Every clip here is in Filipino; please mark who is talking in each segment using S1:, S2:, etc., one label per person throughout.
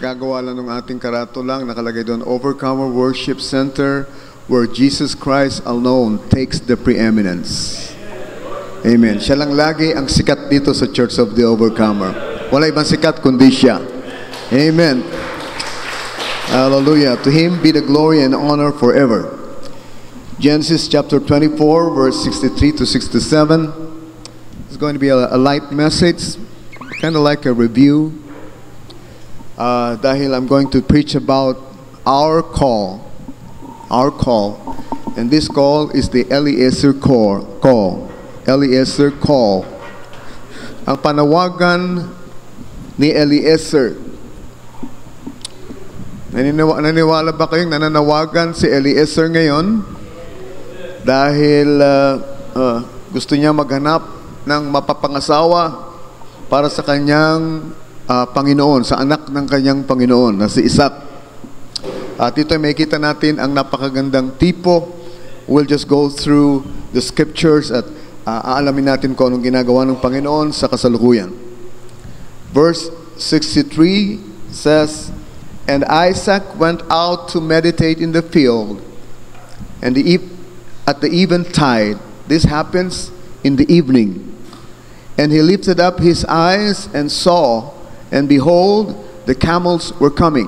S1: Kakagawa lang ng ating karatulang, nakalagay doon, Overcomer Worship Center, where Jesus Christ alone takes the preeminence. Amen. Siya lang lagi ang sikat dito sa Church of the Overcomer. Wala ibang sikat kundi siya. Amen. Hallelujah. To Him be the glory and honor forever. Genesis chapter 24, verse 63 to 67. It's going to be a light message, kind of like a review. Dahil I'm going to preach about our call. Our call. And this call is the Eliezer call. Eliezer call. Ang panawagan ni Eliezer. Naniniwala ba kayong nananawagan si Eliezer ngayon? Dahil gusto niya maghanap ng mapapangasawa para sa kanyang Panginoon, sa anak ng kanyang Panginoon na si Isaac. At ito ay makikita natin ang napakagandang tipo. We'll just go through the scriptures at aalamin natin kung anong ginagawa ng Panginoon sa kasalukuyan. Verse 63 says, And Isaac went out to meditate in the field, and at the eventide, this happens in the evening. And he lifted up his eyes and saw, and behold, the camels were coming.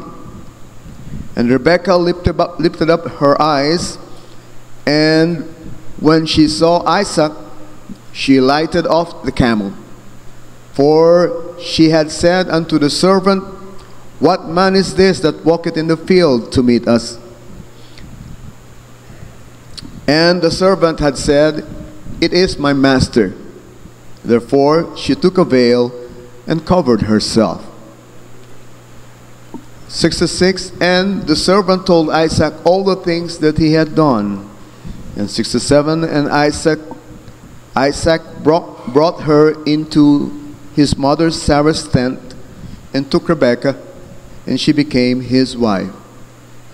S1: And Rebekah lifted up her eyes, and when she saw Isaac, she lighted off the camel. For she had said unto the servant, What man is this that walketh in the field to meet us? And the servant had said, It is my master. Therefore she took a veil and covered herself. 66, and the servant told Isaac all the things that he had done. And 67, and Isaac brought her into his mother Sarah's tent and took Rebekah, and she became his wife.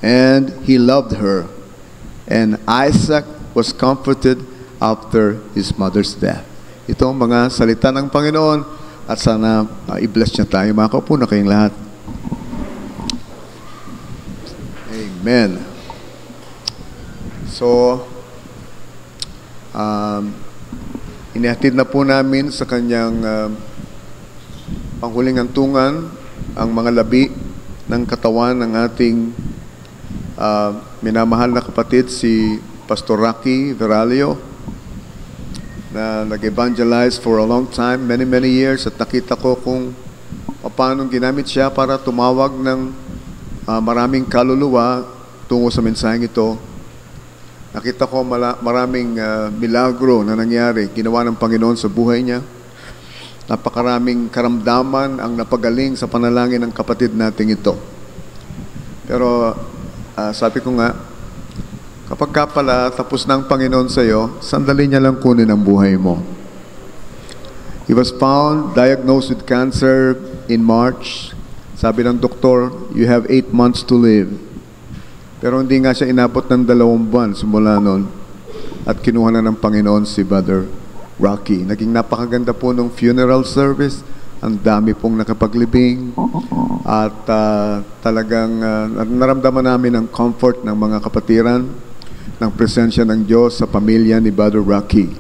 S1: And he loved her. And Isaac was comforted after his mother's death. Ito ang mga salita ng Panginoon at sana i-bless niya tayo. Makaupo na kayong lahat. Amen. So, inihatid na po namin sa kanyang panghuling hantungan ang mga labi ng katawan ng ating minamahal na kapatid si Pastor Rocky Veralio na nag-evangelize for a long time, many years, at nakita ko kung paano ginamit siya para tumawag ng maraming kaluluwa tungo sa mensaheng ito. Nakita ko maraming milagro na nangyari, ginawa ng Panginoon sa buhay niya. Napakaraming karamdaman ang napagaling sa panalangin ng kapatid nating ito. Pero sabi ko nga, kapag ka pala tapos ng Panginoon sa iyo, sandali niya lang kunin ang buhay mo. He was found, diagnosed with cancer in March. Sabi ng doktor, you have 8 months to live. Pero hindi nga siya inabot ng 2 buwan simula noon. At kinuha na ng Panginoon si Brother Rocky. Naging napakaganda po ng funeral service. Ang dami pong nakapaglibing. At talagang naramdaman namin ang comfort ng mga kapatiran, ng presensya ng Diyos sa pamilya ni Brother Rocky.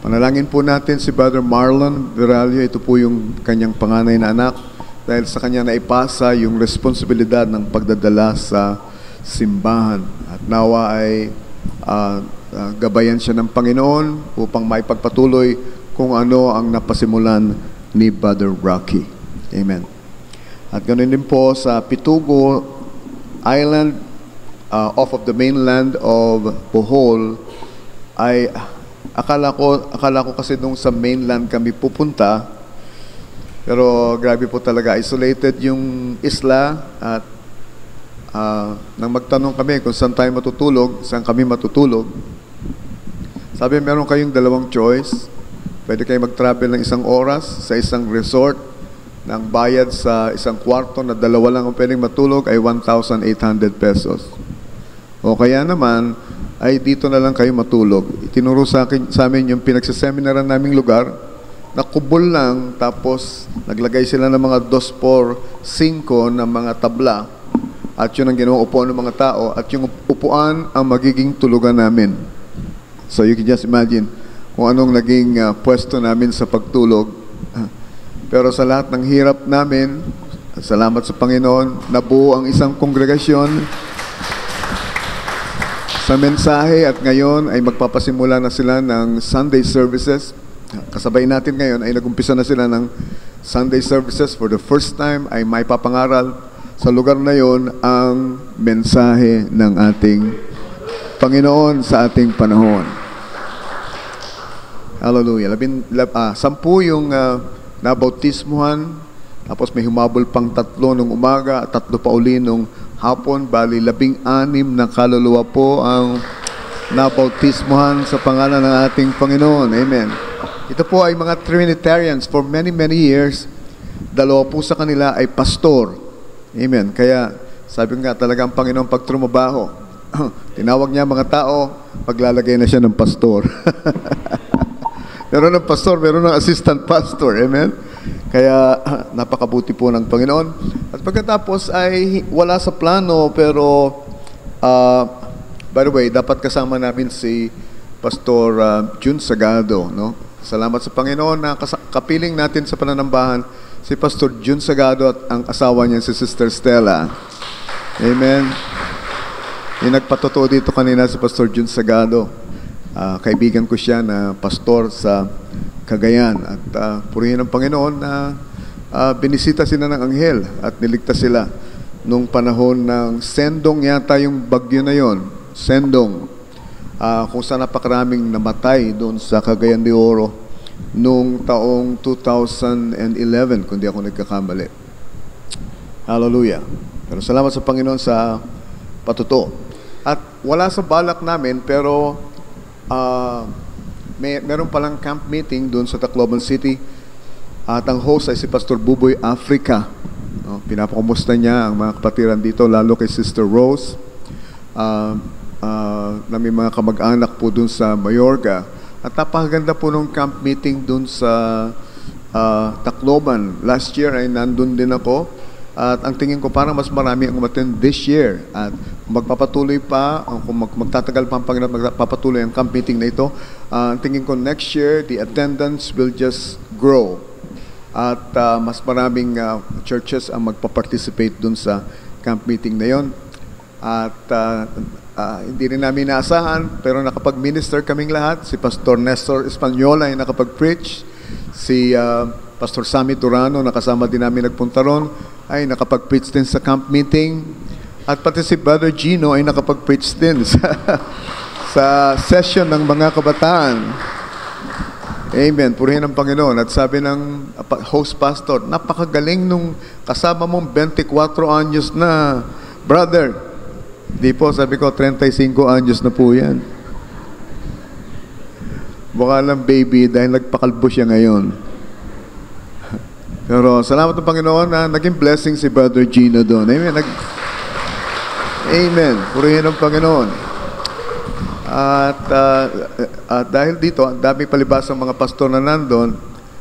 S1: Panalangin po natin si Brother Marlon Veralio. Ito po yung kanyang panganay na anak. Dahil sa kanya naipasa yung responsibilidad ng pagdadala sa simbahan. At nawa ay gabayan siya ng Panginoon upang maipagpatuloy kung ano ang napasimulan ni Brother Rocky. Amen. At ganoon din po sa Pitugo Island, off of the mainland of Bohol, ay akala ko kasi nung sa mainland kami pupunta, pero grabe po talaga, isolated yung isla. At nang magtanong kami kung saan tayo matutulog, saan kami matutulog, sabi meron kayong 2 choice. Pwede kayo mag-travel ng 1 oras sa isang resort ng bayad sa isang kwarto na 2 lang ang pwedeng matulog ay 1,800 pesos. O kaya naman ay dito na lang kayo matulog. Itinuro sa amin yung pinagsaseminaran naming lugar nakubol lang, tapos naglagay sila ng mga 2-4-5 na mga tabla, at yun ang ginawang upuan ng mga tao, at yung upuan ang magiging tulugan namin. So you can just imagine kung anong naging pwesto namin sa pagtulog. Pero sa lahat ng hirap namin, salamat sa Panginoon, nabuo ang isang kongregasyon sa mensahe, at ngayon ay magpapasimula na sila ng Sunday services. Kasabay natin ngayon ay nagumpisa na sila ng Sunday services. For the first time ay may papangaral sa lugar na yon ang mensahe ng ating Panginoon sa ating panahon. Hallelujah. 10 yung nabautismuhan, tapos may humabol pang 3 nung umaga, 3 pa uli nung hapon, bali 16 na kaluluwa po ang nabautismuhan sa pangalan ng ating Panginoon. Amen. Ito po ay mga Trinitarians for many, many years. 2 po sa kanila ay pastor. Amen. Kaya sabi nga talaga ang Panginoon pag trumabaho, tinawag niya mga tao, paglalagay na siya ng pastor. Meron ng pastor, meron ng assistant pastor. Amen? Kaya napakabuti po ng Panginoon. At pagkatapos ay wala sa plano, pero by the way, dapat kasama namin si Pastor Jun Sagado. No? Salamat sa Panginoon na kapiling natin sa pananambahan si Pastor Jun Sagado at ang asawa niya si Sister Stella. Amen? Yung nagpatotoo dito kanina si Pastor Jun Sagado. Kaibigan ko siya na pastor sa Cagayan, at purihin ng Panginoon na binisita sila ng anghel at niligtas sila nung panahon ng Sendong, yata yung bagyo na yon, Sendong, kung saan napakaraming namatay doon sa Cagayan de Oro nung taong 2011, kung di ako nagkakamali. Hallelujah. Pero salamat sa Panginoon sa patuto. At wala sa balak namin, pero meron palang camp meeting doon sa Tacloban City, at ang host ay si Pastor Buboy Africa. Pinapakumusta niya ang mga kapatiran dito, lalo kay Sister Rose, na may mga kamag-anak po doon sa Mayorga. At napakaganda po nung camp meeting doon sa Tacloban. Last year ay nandun din ako, at ang tingin ko parang mas marami ang umattend this year. At magpapatuloy pa, kung magtatagal pa ang Panginoon, magpapatuloy ang camp meeting na ito. Ang tingin ko next year, the attendance will just grow. At mas maraming churches ang magpa-participate dun sa camp meeting na yon. At hindi rin namin naasahan, pero nakapag-minister kaming lahat. Si Pastor Nestor Española ay nakapag-preach. Si Pastor Sammy Turano, nakasama din namin nagpunta ron, ay nakapag-preach din sa camp meeting. At pati si Brother Gino ay nakapag-preach din sa session ng mga kabataan. Amen. Purihin ang Panginoon. At sabi ng host pastor, napakagaling nung kasama mong 24 anyos na, brother. Di po, sabi ko, 35 anyos na po yan. Mukha lang baby dahil nagpakalbo siya ngayon. Pero salamat ng Panginoon na naging blessing si Brother Gino doon. Amen. Amen. Purihin ang Panginoon. At dahil dito, ang dami palibasang mga pastor na nandun,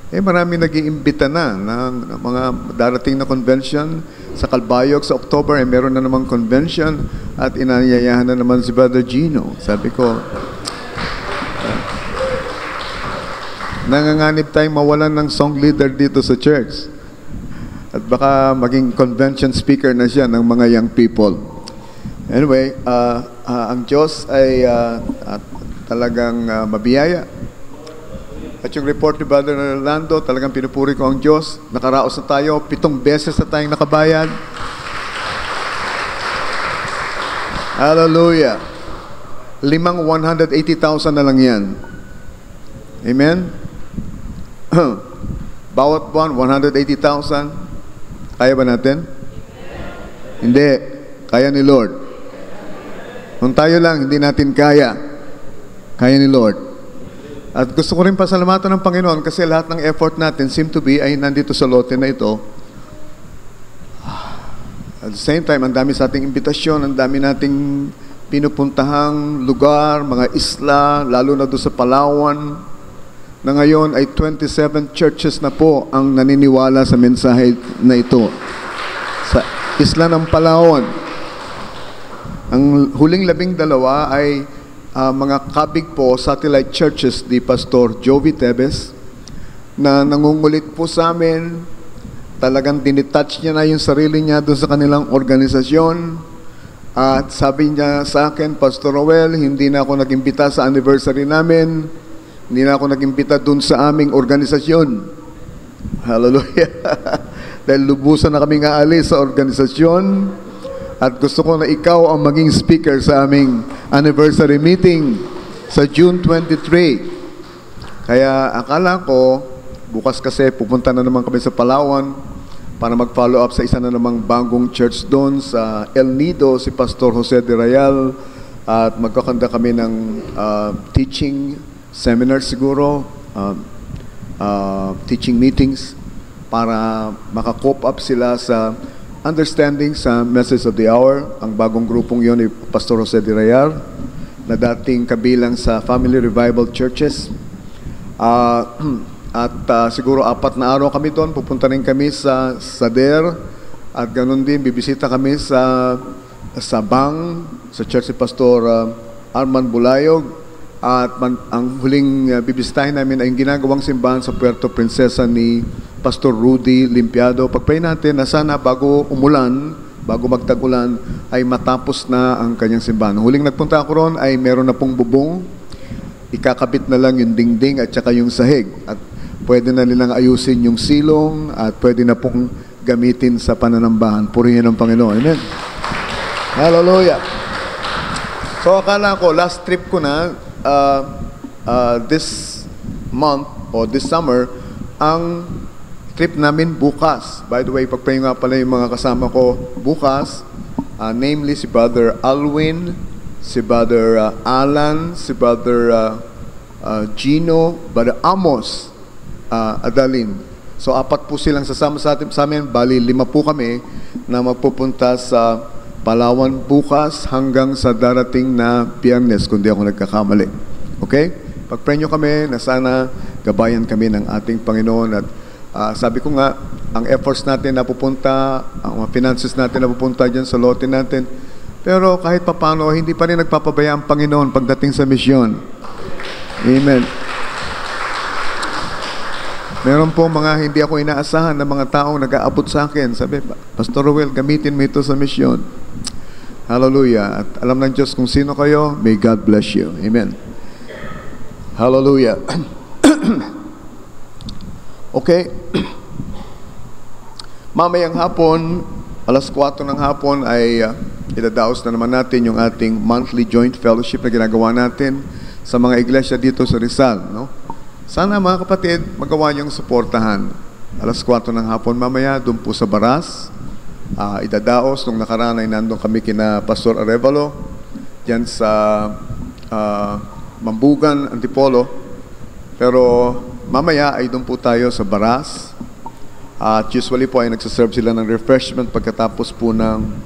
S1: marami nag-iimbita na ng mga darating na convention sa Calbayog sa October, meron na namang convention, at inanyayahan na naman si Brother Gino. Sabi ko, nanganganib tayong mawalan ng song leader dito sa church. At baka maging convention speaker na siya ng mga young people. Anyway, ang Diyos ay talagang mabiyaya. At yung report ni Brother Orlando, talagang pinupuri ko ang Diyos. Nakaraos na tayo, 7 beses na tayong nakabayad. Hallelujah. 180,000 na lang yan. Amen? Bawat buwan, 180,000. Kaya ba natin? Hindi. Kaya ni Lord. Kung tayo lang, hindi natin kaya. Kaya ni Lord. At gusto ko rin pasalamatan ng Panginoon kasi lahat ng effort natin seem to be ay nandito sa lote na ito. At the same time, ang dami sa ating imbitasyon, ang dami nating pinupuntahang lugar, mga isla, lalo na doon sa Palawan. na ngayon ay 27 churches na po ang naniniwala sa mensahe na ito. Sa isla ng Palawan, ang huling 12 ay mga kabig po, satellite churches ni Pastor Jovi Tebes, na nangungulit po sa amin. Talagang dinitouch niya na yung sarili niya doon sa kanilang organisasyon. At sabi niya sa akin, Pastor Roel, hindi na ako nag-imbita sa anniversary namin. Hindi na ako nag-imbita doon sa aming organisasyon. Hallelujah. Dahil lubusan na kami aalis sa organisasyon. At gusto ko na ikaw ang maging speaker sa aming anniversary meeting sa June 23. Kaya akala ko, bukas kasi pupunta na naman kami sa Palawan para mag-follow up sa isa na namang bagong church doon sa El Nido, si Pastor Jose de Rayal, at magkakanda kami ng teaching seminar siguro, teaching meetings para maka-cope up sila sa understanding sa message of the hour. Ang bagong grupong yon ni Pastor Jose de Rayal na dating kabilang sa Family Revival Churches. Siguro 4 na araw kami doon. Pupunta rin kami sa Sader at ganun din bibisita kami sa Sabang, sa church ni Pastor Arman Bulayog, at ang huling bibisitahin namin ay yung ginagawang simbahan sa Puerto Princesa ni Pastor Rudy Limpiado. Pagpray natin na sana bago umulan, bago magtag-ulan, ay matapos na ang kanyang simbahan. Huling nagpunta ako ron ay meron na pong bubong, ikakabit na lang yung dingding at saka yung sahig. At pwede na nilang ayusin yung silong at pwede na pong gamitin sa pananambahan. Purihin ang Panginoon. Amen. Hallelujah. So akala ko, last trip ko na this month o this summer, ang trip namin bukas. By the way, pagpray nga pala yung mga kasama ko bukas, namely si Brother Alwin, si Brother Alan, si Brother Gino, Brother Amos, Adalin. So 4 po silang sasama sa amin, bali 5 po kami na magpupunta sa Palawan bukas hanggang sa darating na Biyernes, kung di ako nagkakamali. Okay? Pag-pray nyo kami na sana gabayan kami ng ating Panginoon. At sabi ko nga, ang efforts natin na pupunta, ang mga finances natin na pupunta dyan sa lote natin, pero kahit papano, hindi pa rin nagpapabaya ang Panginoon pagdating sa misyon. Amen. Meron po mga hindi ako inaasahan na mga taong nag-aabot sa akin. Sabi, Pastor Roel, gamitin mo ito sa misyon. Hallelujah. At alam ng Diyos kung sino kayo, may God bless you. Amen. Hallelujah. Okay. Mamayang hapon, alas 4 ng hapon ay idadaos na naman natin yung ating monthly joint fellowship na ginagawa natin sa mga iglesia dito sa Rizal, no? Sana mga kapatid, magawa niyong suportahan. Alas 4 ng hapon mamaya, doon po sa Baras. Idadaos, nung nakaraan ay nandun kami kina Pastor Arevalo, dyan sa Mambugan, Antipolo. Pero mamaya ay doon po tayo sa Baras. At usually po ay nagsaserve sila ng refreshment pagkatapos po ng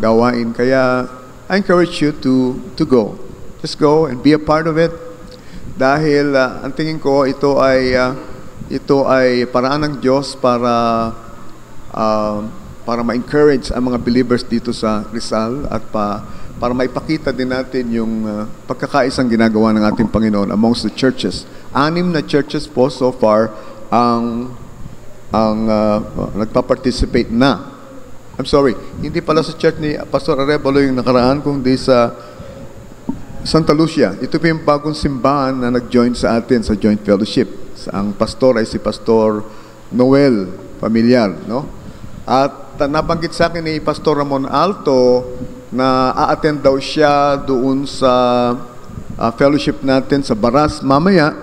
S1: gawain. Kaya I encourage you to go. Just go and be a part of it. Dahil ang tingin ko ito ay paraan ng Diyos para ma-encourage ang mga believers dito sa Rizal at para maipakita din natin yung pagkakaisang ginagawa ng ating Panginoon amongst the churches. 6 na churches po so far ang nagpa-participate na. I'm sorry, hindi pala sa church ni Pastor Arevalo yung nakaraan, kundi sa Santa Lucia. Ito po yung bagong simbahan na nag-join sa atin sa joint fellowship. Ang pastor ay si Pastor Noel Familiar, no? At nabanggit sa akin ni Pastor Ramon Alto na a-attend daw siya doon sa fellowship natin sa Baras mamaya.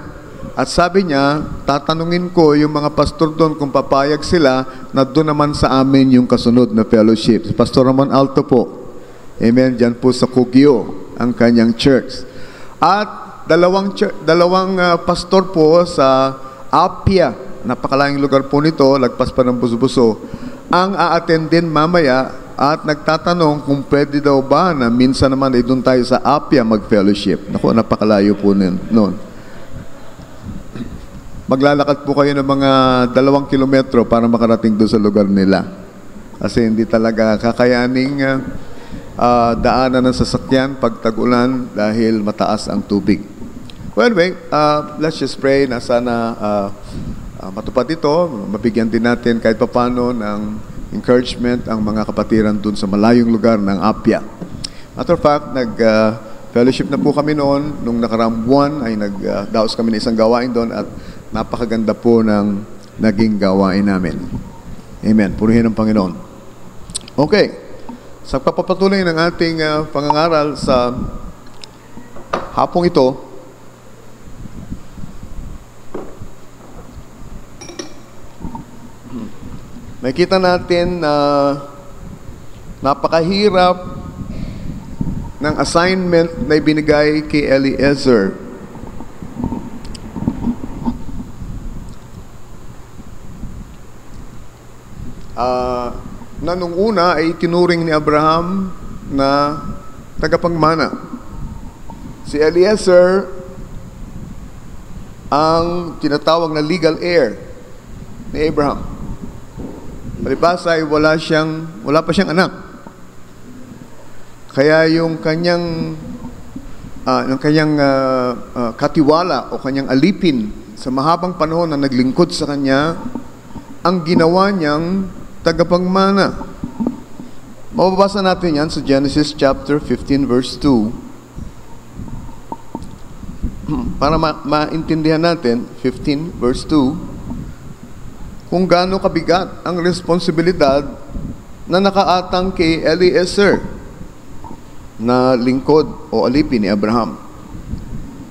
S1: At sabi niya, tatanungin ko yung mga pastor doon kung papayag sila na doon naman sa amin yung kasunod na fellowship. Pastor Ramon Alto po. Amen. Diyan po sa Kugyo ang kanyang church. At dalawang pastor po sa Apia, napakalayang lugar po nito, lagpas pa ng Buso-Buso, ang a-attend din mamaya at nagtatanong kung pwede daw ba na minsan naman ay doon tayo sa Apia mag-fellowship. Naku, napakalayo po noon. maglalakad po kayo ng mga 2 kilometro para makarating doon sa lugar nila. Kasi hindi talaga kakayaning daanan ng sasakyan pag tag-ulan dahil mataas ang tubig. Well, anyway, let's just pray na sana matupad ito, mabigyan din natin kahit papano ng encouragement ang mga kapatiran dun sa malayong lugar ng Apia. Matter of fact, nag-fellowship na po kami noon, nung nakaraang buwan ay nagdaos kami ng isang gawain doon at napakaganda po ng naging gawain namin. Amen. Purihin ang Panginoon. Okay. Sa papapatuloy ng ating pangangaral sa hapong ito, makita natin na napakahirap ng assignment na ibinigay kay Eliezer. Na nung una ay tinuring ni Abraham na tagapagmana. Si Eliezer ang tinatawag na legal heir ni Abraham. Palibhasa ay wala pa siyang anak. Kaya yung kanyang katiwala o kanyang alipin sa mahabang panahon na naglingkod sa kanya, ang ginawa niyang tagapagmana. Mababasa natin yan sa Genesis chapter 15 verse 2. Para maintindihan natin, 15 verse 2, kung gaano kabigat ang responsibilidad na nakaatang kay Eliezer na lingkod o alipin ni Abraham.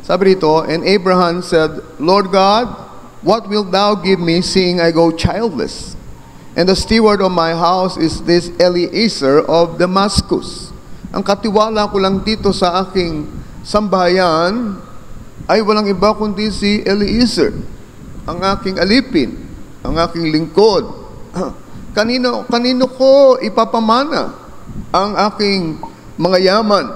S1: Sabi rito, and Abraham said, Lord God, what wilt thou give me, seeing I go childless? And the steward of my house is this Eliezer of Damascus. Ang katiwala ko lang dito sa aking sambahayan ay walang iba kundi si Eliezer, ang aking alipin, ang aking lingkod. Kanino ko ipapamana ang aking mga yaman?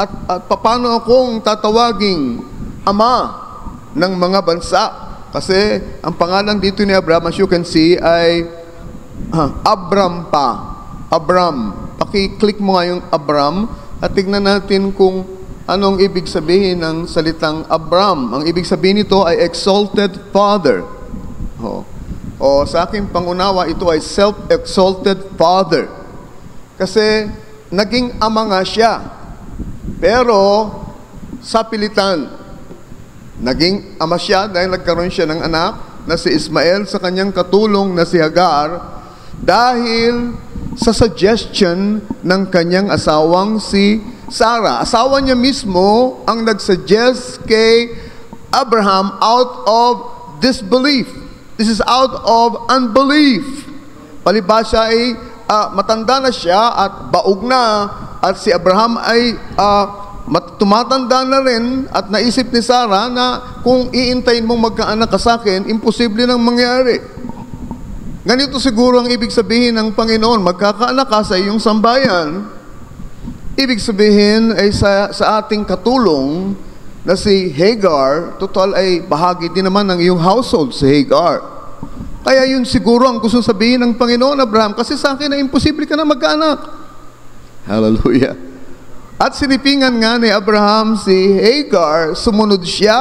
S1: At paano akong tatawaging ama ng mga bansa? Kasi ang pangalan dito ni Abraham, as you can see, ay Abram pa. Abram. Paki-click mo nga yung Abram at tignan natin kung anong ibig sabihin ng salitang Abram. Ang ibig sabihin nito ay exalted father. O sa aking pangunawa, ito ay self-exalted father. Kasi naging ama nga siya. Pero sa pilitan, naging ama siya dahil nagkaroon siya ng anak na si Ismael sa kanyang katulong na si Hagar dahil sa suggestion ng kanyang asawang si Sarah. Asawa niya mismo ang nagsuggest kay Abraham out of disbelief. This is out of unbelief. Palibhasa ay matanda na siya at baog na at si Abraham ay tumatanda na rin at naisip ni Sarah na kung iintayin mong magkaanak ka sa akin, imposible nang mangyari. Ganito siguro ang ibig sabihin ng Panginoon, magkakaanak ka sa iyong sambayan. Ibig sabihin ay sa ating katulong na si Hagar, total ay bahagi din naman ng iyong household si Hagar. Kaya yun siguro ang gusto sabihin ng Panginoon, Abraham, kasi sa akin ay imposible ka na magkaanak. Hallelujah. At sinipingan nga ni Abraham si Hagar, sumunod siya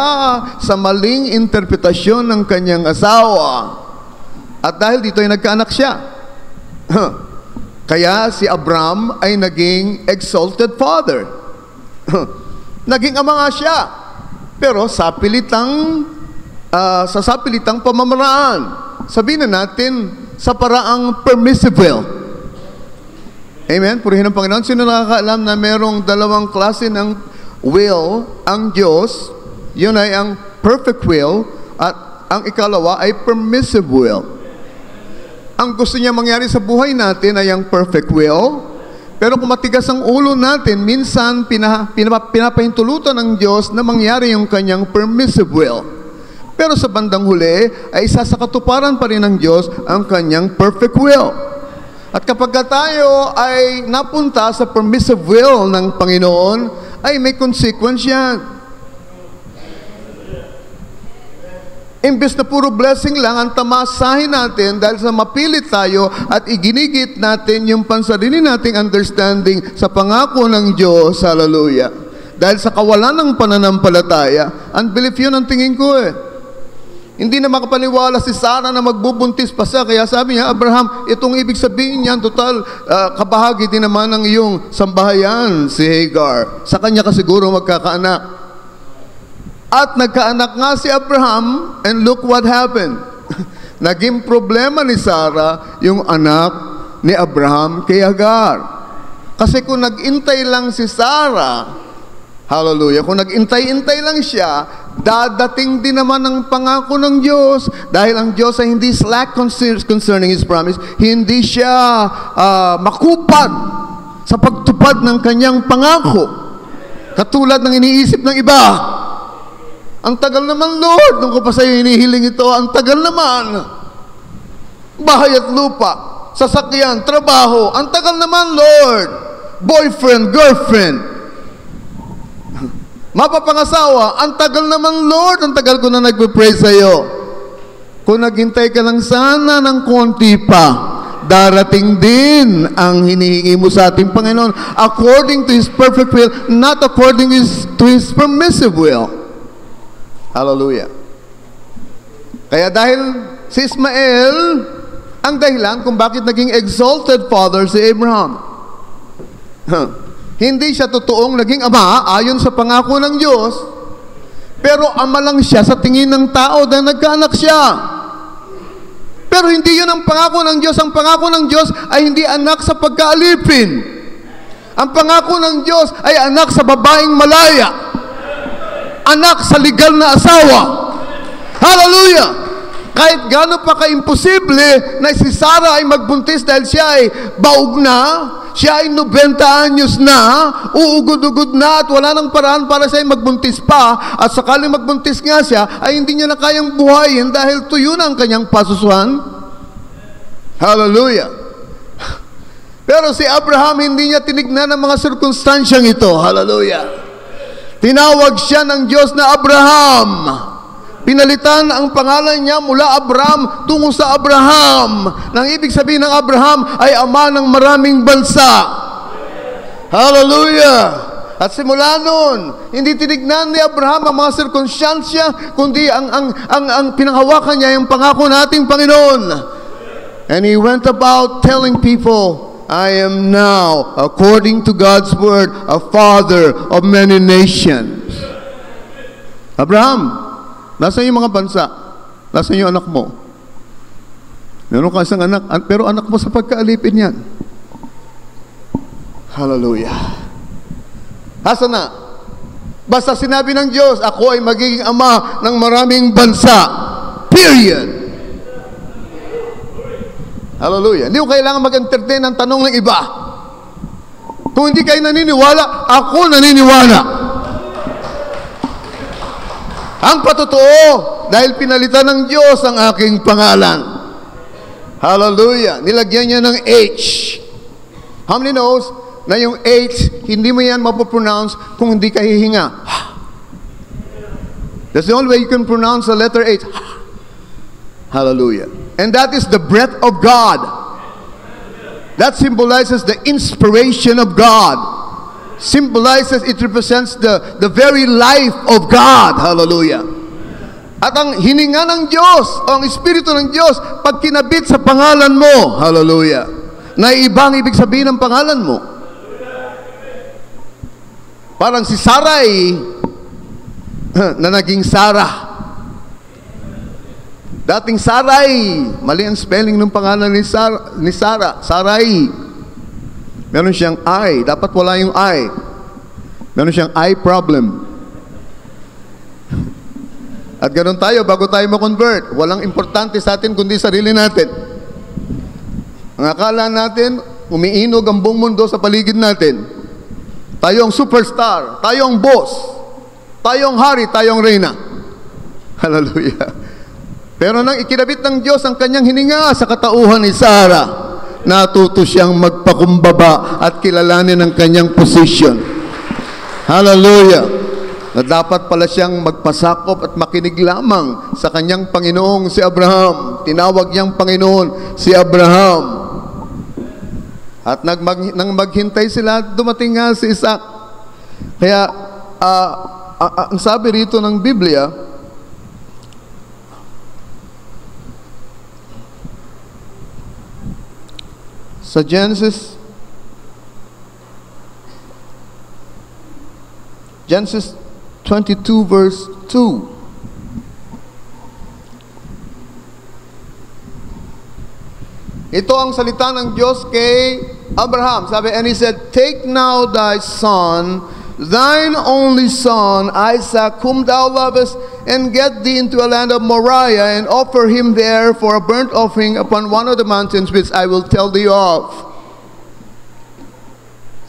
S1: sa maling interpretasyon ng kanyang asawa. At dahil dito ay nagkaanak siya. Kaya si Abraham ay naging exalted father. Naging ama nga siya. Pero sa sapilitang pamamaraan. Sabihin na natin, sa paraang permissive will. Amen? Purihin ang Panginoon. Sino nakakaalam na merong dalawang klase ng will ang Diyos? Yun ay ang perfect will at ang ikalawa ay permissive will. Ang gusto niya mangyari sa buhay natin ay ang perfect will. Pero kung matigas ang ulo natin, minsan pinapahintulutan ng Diyos na mangyari yung kanyang permissive will. Pero sa bandang huli, ay isa sa katuparan pa rin ng Diyos ang kanyang perfect will. At kapag tayo ay napunta sa permissive will ng Panginoon, ay may consequence yan. Imbes na puro blessing lang ang tamasahin natin dahil sa mapilit tayo at iginigit natin yung pansarili nating understanding sa pangako ng Diyos. Hallelujah. Dahil sa kawalan ng pananampalataya, unbelief yun ang tingin ko eh. Hindi na makapaniwala si Sarah na magbubuntis pa siya. Kaya sabi niya, Abraham, itong ibig sabihin niyan, total, kabahagi din naman ng iyong sambahayan, si Hagar. Sa kanya ka siguro magkakaanak. At nagkaanak nga si Abraham, and look what happened. Naging problema ni Sarah yung anak ni Abraham kay Hagar. Kasi kung nag-intay lang si Sarah, hallelujah, kung nag-intay-intay lang siya, dadating din naman ang pangako ng Diyos. Dahil ang Diyos ay hindi slack concerning His promise, hindi siya makupad sa pagtupad ng kanyang pangako. Katulad ng iniisip ng iba. Ang tagal naman, Lord, nung ko pa sa'yo hinihiling ito, ang tagal naman. Bahay at lupa, sasakyan, trabaho, ang tagal naman, Lord. Boyfriend, girlfriend, mapapangasawa, ang tagal naman, Lord, ang tagal ko na nagpe-pray sa'yo. Kung naghintay ka lang sana ng konti pa, darating din ang hinihingi mo sa ating Panginoon according to His perfect will, not according to His permissive will. Hallelujah. Kaya dahil si Ismael ang dahilan kung bakit naging exalted father si Abraham. Hindi siya totoong naging ama ayon sa pangako ng Diyos, pero ama lang siya sa tingin ng tao dahil nagkaanak siya. Pero hindi yun ang pangako ng Diyos. Ang pangako ng Diyos ay hindi anak sa pagkaalipin. Ang pangako ng Diyos ay anak sa babaeng malaya. Anak sa legal na asawa. Hallelujah! Kahit gano'n pa ka-imposible na si Sarah ay magbuntis dahil siya ay baog na, siya ay 90 anyos na, uugod-ugod na at wala nang paraan para siya ay magbuntis pa, at sakaling magbuntis nga siya, ay hindi niya na kayang buhayin dahil tuyo na ang kanyang pasusuan. Hallelujah! Pero si Abraham, hindi niya tinignan ang mga sirkunstansyang ito. Hallelujah! Tinawag siya ng Diyos na Abraham. Pinalitan ang pangalan niya mula Abram tungo sa Abraham. Nang ibig sabihin ng Abraham ay ama ng maraming bansa. Hallelujah! At simula noon, hindi tinignan ni Abraham ang mga sirkunstansya, kundi ang pinanghawakan niya yung pangako nating Panginoon. And he went about telling people, I am now, according to God's word, a father of many nations. Abraham, nasaan yung mga bansa? Nasaan yung anak mo? Meron ka isang anak, pero anak mo sa pagkaalipin yan. Hallelujah. Hasa na? Basta sinabi ng Diyos, ako ay magiging ama ng maraming bansa. Period. Hallelujah. Hindi ko kailangan mag-entertain ng tanong ng iba. Kung hindi kayo naniniwala, ako naniniwala. Ang patotoo, dahil pinalitan ng Diyos ang aking pangalan. Hallelujah. Nilagyan niya ng H. How many knows na yung H, hindi mo yan mapopronounce kung hindi ka hihinga? That's the only way you can pronounce the letter H. Hallelujah. And that is the breath of God. That symbolizes the inspiration of God. Symbolizes, it represents the very life of God. Hallelujah. At ang hininga ng Diyos, o ang Espiritu ng Diyos, pag kinabit sa pangalan mo, hallelujah, na ibang ibig sabihin ng pangalan mo. Parang si Sarai na naging Sarah. Dating Sarai, mali ang spelling ng pangalan ni Sarah, Sarai. Meron siyang I, dapat wala yung I. Meron siyang eye problem. At ganoon tayo, bago tayo ma-convert, walang importante sa atin kundi sarili natin. Ang akala natin, umiinog ang buong mundo sa paligid natin. Tayo ang superstar, tayo ang boss, tayo ang hari, tayo ang reyna. Hallelujah. Pero nang ikinabit ng Diyos ang kanyang hininga sa katauhan ni Sarah, natuto siyang magpakumbaba at kilalanin ang kanyang position. Hallelujah. na dapat pala siyang magpasakop at makinig lamang sa kanyang Panginoong si Abraham. Tinawag niyang Panginoon si Abraham. At nang maghintay sila, dumating nga si Isaac. Kaya, ang sabi rito ng Biblia, sa Genesis 22 verse 2. Ito ang salita ng Diyos kay Abraham. Sabi, and he said, take now thy son, thine only son, Isaac, whom thou lovest, and get thee into a land of Moriah, and offer him there for a burnt offering upon one of the mountains which I will tell thee of.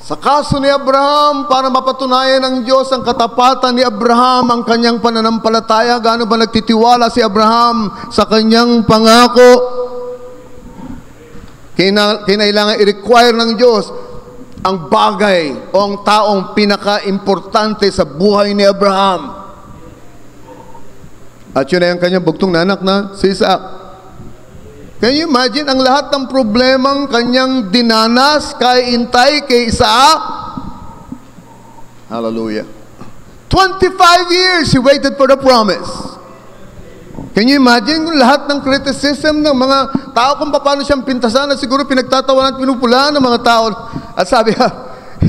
S1: Sa kaso ni Abraham, para mapatunayan ng Diyos ang katapatan ni Abraham, ang kanyang pananampalataya, gaano ba nagtitiwala si Abraham sa kanyang pangako? Kinailangan i-require ng Diyos ang bagay o ang taong pinaka-importante sa buhay ni Abraham. At yun ay ang kanyang bugtong na anak na si Isaac. Can you imagine ang lahat ng problemang kanyang dinanas, kay intay, kay Isaac? Hallelujah. 25 years he waited for the promise. Can you imagine kung lahat ng criticism ng mga tao kung paano siyang pintasan at siguro pinagtatawanan at pinupulaan ng mga tao. At sabi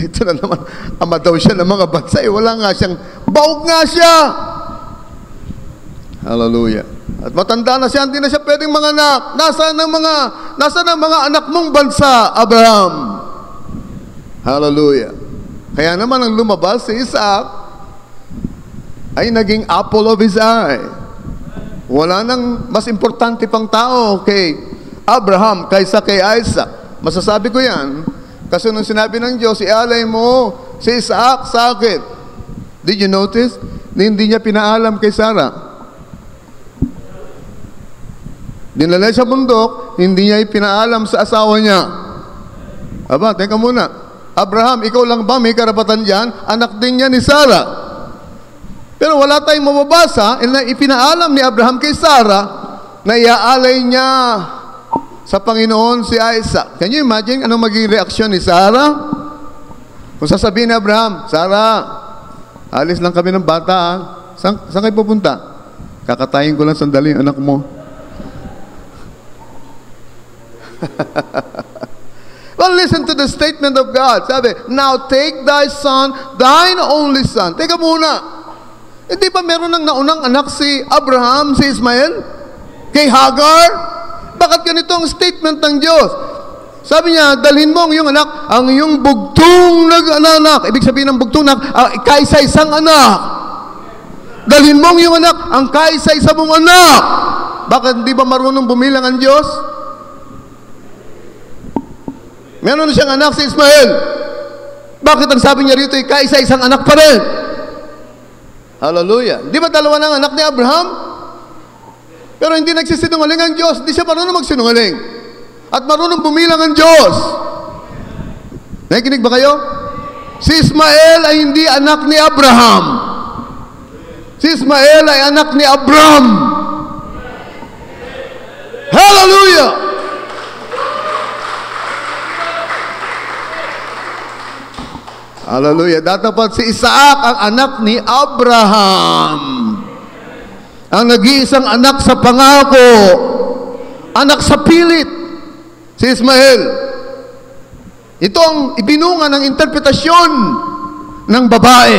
S1: ito na naman, ama daw siya ng mga bansa. Wala nga siyang, baog nga siya. Hallelujah. At matanda na siya, hindi na siya pwedeng manganak. Nasaan ang mga anak mong bansa, Abraham? Hallelujah. Kaya naman ang lumabas si Isaac ay naging apple of his eye. Wala nang mas importante pang tao kay Abraham kaysa kay Isaac. Masasabi ko yan kasi nung sinabi ng Diyos, ialay mo si Isaac sa akin. Did you notice? Hindi niya pinaalam kay Sarah. Dinala sa bundok, hindi niya ipinaalam sa asawa niya. Aba, teka muna. Abraham, ikaw lang ba may karapatan dyan? Anak din niya ni Sarah. Pero wala tayong mababasa na ipinaalam ni Abraham kay Sarah na iaalay niya sa Panginoon si Isaac. Can you imagine anong magiging reaksyon ni Sarah? Kung sasabihin ni Abraham, Sarah, alis lang kami ng bata. Saan kayo pupunta? Kakatayin ko lang sandali ang anak mo. Well, listen to the statement of God. Sabi, now take thy son, thine only son. Teka muna. Hindi ba meron ng naunang anak si Abraham, si Ismael? Kay Hagar? Bakit ganito ang statement ng Diyos? Sabi niya, dalhin mo ang iyong anak, ang iyong bugtong nag-anak. Ibig sabihin ng bugtong anak, kaisa-isang anak. Dalhin mo ang iyong anak, ang kaisa-isa mong anak. Bakit hindi ba marunong bumilang ang Diyos? Meron na siyang anak si Ismael. Bakit ang sabi niya rito ay kaisa-isang anak pa rin? Hallelujah. Di ba dalawa ng anak ni Abraham? Pero hindi nagsisinungaling ang Diyos. Hindi siya marunong magsinungaling. At marunong bumilang ang Diyos. Nakikinig ba kayo? Si Ismael ay hindi anak ni Abraham. Si Ismael ay anak ni Abram. Hallelujah! Hallelujah. Dapat si Isaac ang anak ni Abraham. Ang nag-iisang anak sa pangako. Anak sa pilit. Si Ismael. Ito ang ibinunga ng interpretasyon ng babae.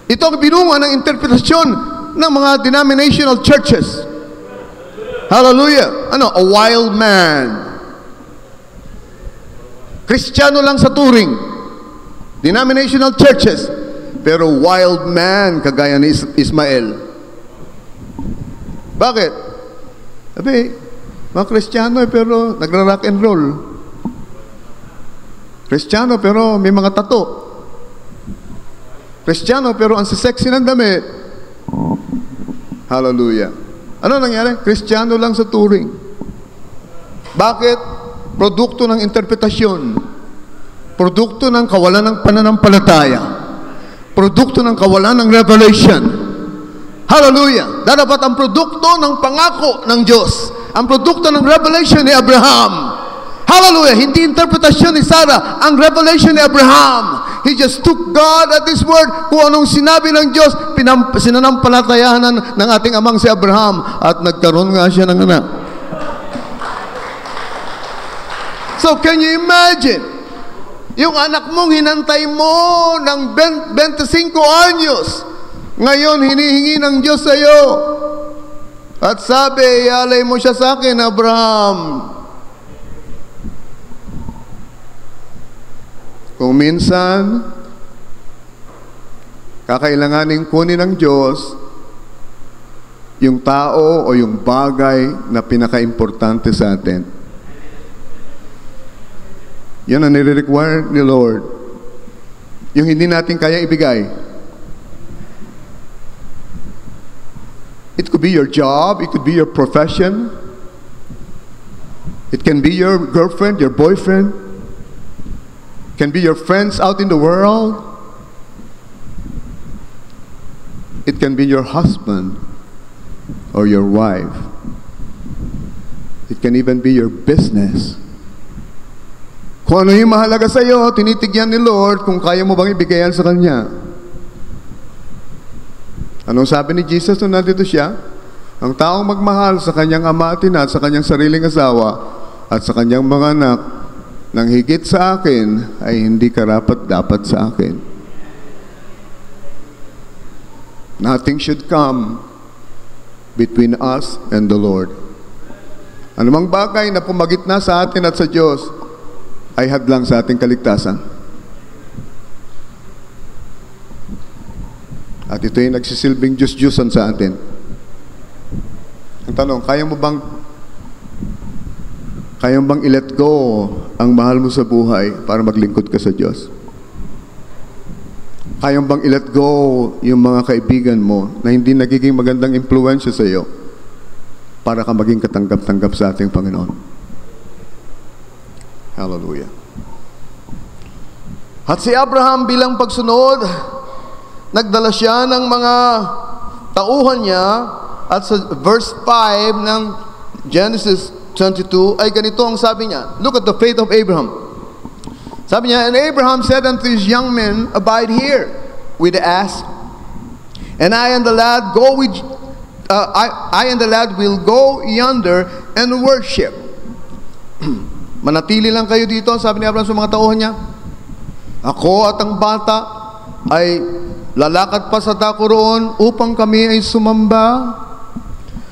S1: Ito ang ibinunga ng interpretasyon ng mga denominational churches. Hallelujah. Ano? A wild man. Kristiyano lang sa turing. Denominational churches, pero wild man kagaya ni Ismael. Bakit? Sabi, mga Kristiyano pero nagra-rock and roll. Kristiyano pero may mga tato. Kristiyano pero ang sexy ng damit. Hallelujah. Ano nangyari? Kristiyano lang sa turing. Bakit? Produkto ng interpretasyon. Produkto ng kawalan ng pananampalataya. produkto ng kawalan ng revelation. Hallelujah! Dapat ang produkto ng pangako ng Diyos. Ang produkto ng revelation ni Abraham. Hallelujah! Hindi interpretasyon ni Sarah, ang revelation ni Abraham. He just took God at His word. Kung anong sinabi ng Diyos, sinanampalatayahan ng ating amang si Abraham. At nagkaroon nga siya ng anak. So, can you imagine? Yung anak mong hinantay mo ng 25 anyos. Ngayon, hinihingi ng Diyos sa iyo. At sabi, ialay mo siya sa akin, Abraham. Kung minsan, kakailanganing kunin ng Diyos yung tao o yung bagay na pinaka-importante sa atin. Yan ang nire-require ni Lord. Yung hindi natin kaya ibigay. It could be your job, it could be your profession, it can be your girlfriend, your boyfriend, it can be your friends out in the world, it can be your husband or your wife, it can even be your business. Kung ano yung mahalaga sa iyo, tinitigyan ni Lord kung kaya mo bang ibigayan sa Kanya. Anong sabi ni Jesus nung nandito siya? Ang taong magmahal sa kanyang ama at ina, sa kanyang sariling asawa, at sa kanyang mga anak, nang higit sa akin, ay hindi karapat-dapat sa akin. Nothing should come between us and the Lord. Anumang bagay na pumagitna sa atin at sa Diyos, ay hadlang sa ating kaligtasan. At ito yung nagsisilbing Diyos-Diyosan sa atin. Ang tanong, kaya mo bang i-let go ang mahal mo sa buhay para maglingkod ka sa Diyos? Kaya mo bang i-let go yung mga kaibigan mo na hindi nagiging magandang impluwensya sa iyo para ka maging katanggap-tanggap sa ating Panginoon? Hallelujah. At si Abraham bilang pagsunod, nagdala siya ng mga tauhan niya at sa verse 5 ng Genesis 22 ay ganito ang sabi niya. Look at the faith of Abraham. Sabi niya, and Abraham said unto his young men, abide here with the ass, and I and the lad go with I and the lad will go yonder and worship. Manatili lang kayo dito, sabi ni Abraham sa mga tauhan niya. Ako at ang bata ay lalakad pa sa dako roon upang kami ay sumamba.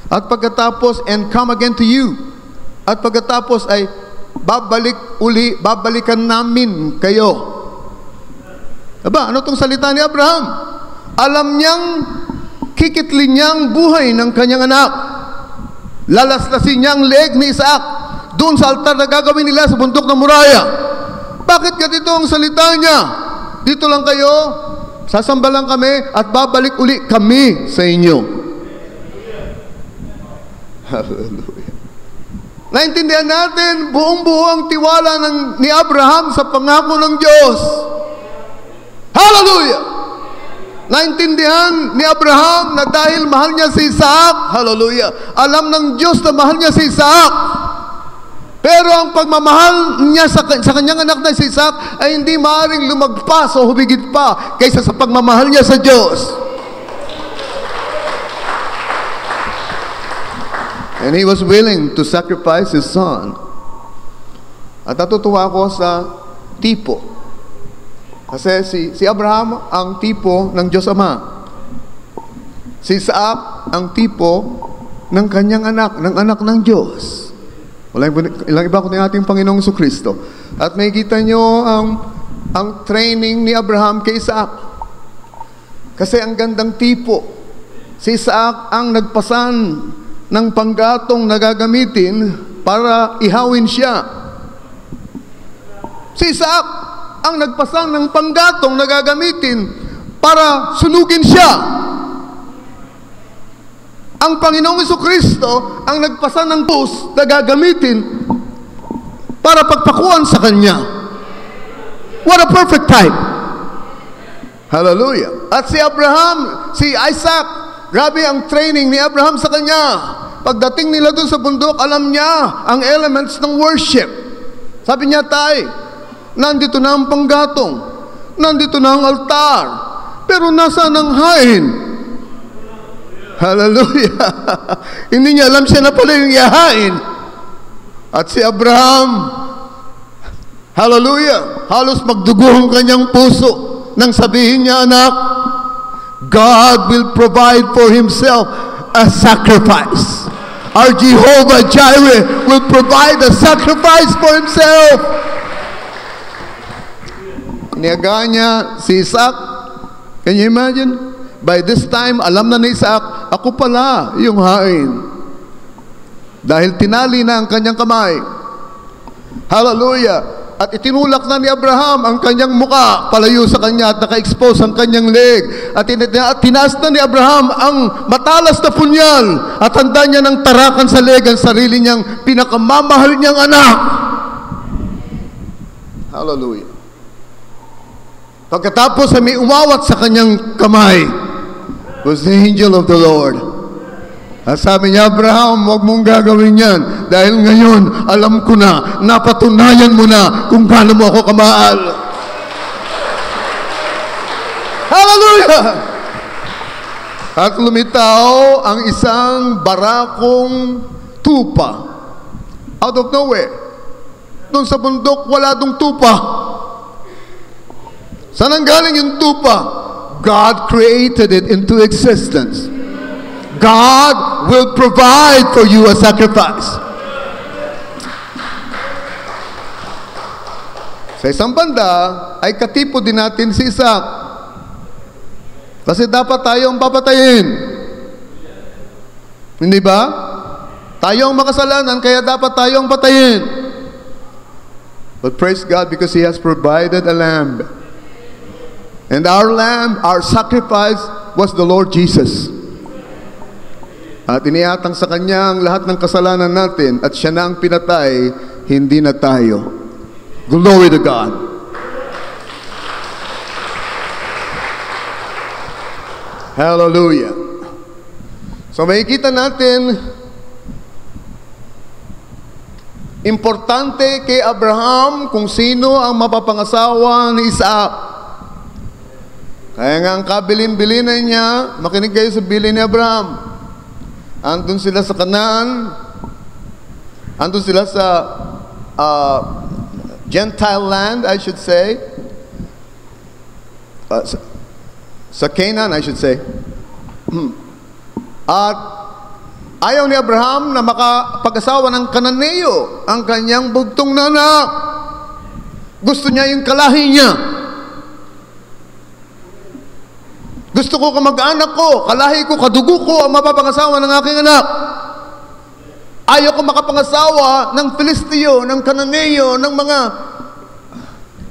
S1: At pagkatapos, and come again to you. At pagkatapos ay babalikan namin kayo. Aba, ano tong salita ni Abraham? Alam niyang kikitlin niyang buhay ng kanyang anak. Lalaslasin niyang leeg ni Isaac doon sa altar na gagawin nila sa bundok ng Moriah. Bakit ganito ang salita niya? Dito lang kayo, sasamba lang kami at babalik uli kami sa inyo. Hallelujah. Naintindihan natin buong-buo ang tiwala ni Abraham sa pangako ng Diyos. Hallelujah! Naintindihan ni Abraham na dahil mahal niya si Isaac, hallelujah, alam ng Diyos na mahal niya si Isaac. Pero ang pagmamahal niya sa kanyang anak na si Isaac ay hindi maaaring lumagpas o humigit pa kaysa sa pagmamahal niya sa Diyos. And he was willing to sacrifice his son. At natutuwa ko sa tipo. Kasi si Abraham ang tipo ng Diyos Ama. Si Isaac ang tipo ng kanyang anak, ng anak ng Diyos. Ilang iba ko ng ating Panginoong Jesucristo. At may kita nyo ang training ni Abraham kay Isaac. Kasi ang gandang tipo. Si Isaac ang nagpasan ng panggatong na gagamitin para ihawin siya. Si Isaac ang nagpasan ng panggatong na gagamitin para sunugin siya. Ang Panginoong Jesucristo ang nagpasan ng bus na gagamitin para pagpakuan sa Kanya. What a perfect type! Hallelujah. At si Abraham, si Isaac, grabe ang training ni Abraham sa kanya. Pagdating nila doon sa bundok, alam niya ang elements ng worship. Sabi niya, tay, nandito na ang panggatong, nandito na ang altar, pero nasaan ang hain? Hallelujah. Hindi niya alam siya na pala yung ihahain. At si Abraham, hallelujah, halos magdugo ang kanyang puso nang sabihin niya, anak, God will provide for Himself a sacrifice. Our Jehovah Jireh will provide a sacrifice for Himself. Niyagaan niya si Isaac. Can you imagine? By this time, alam na ni Isaac, ako pala yung hain. Dahil tinali na ang kanyang kamay. Hallelujah. At itinulak na ni Abraham ang kanyang muka palayo sa kanya at naka-expose ang kanyang leg. At tinaas na ni Abraham ang matalas na punyal at handa niya ng tarakan sa leg ang sarili niyang pinakamamahal niyang anak. Hallelujah. Pagkatapos ay may umawat sa kanyang kamay was the angel of the Lord. At sabi niya, Abraham, huwag mong gagawin yan. Dahil ngayon, alam ko na, napatunayan mo na kung gaano mo ako kamahal. Hallelujah! At lumitaw ang isang barakong tupa. Out of nowhere. Doon sa bundok, wala dong tupa. Saan ang galing yung tupa? God created it into existence. God will provide for you a sacrifice. Sa isang banda, ay katipo din natin si Isaac. Kasi dapat tayo ang papatayin. Hindi ba? Tayo ang makasalanan, kaya dapat tayo ang patayin. But praise God because He has provided a lamb. And our lamb, our sacrifice was the Lord Jesus. At iniatang sa Kanya ang lahat ng kasalanan natin at Siya na ang pinatay, hindi na tayo. Glory to God. Hallelujah. So makikita natin, importante kay Abraham kung sino ang mapapangasawa ni Isaac. Kaya nga ang kabilin-bilinan niya, makinig kayo sa bilin ni Abraham. Andun sila sa Canaan, andun sila sa Gentile land, I should say. Sa Canaan, I should say. At ayaw ni Abraham na makapag-asawa ng Kananeo, ang kanyang bugtong na anak. Gusto niya yung kalahi niya. Gusto ko kamag-anak ko, kalahi ko, kadugo ko ang mapapangasawa ng aking anak. Ayaw ko makapangasawa ng Filisteo, ng Kananeo, ng mga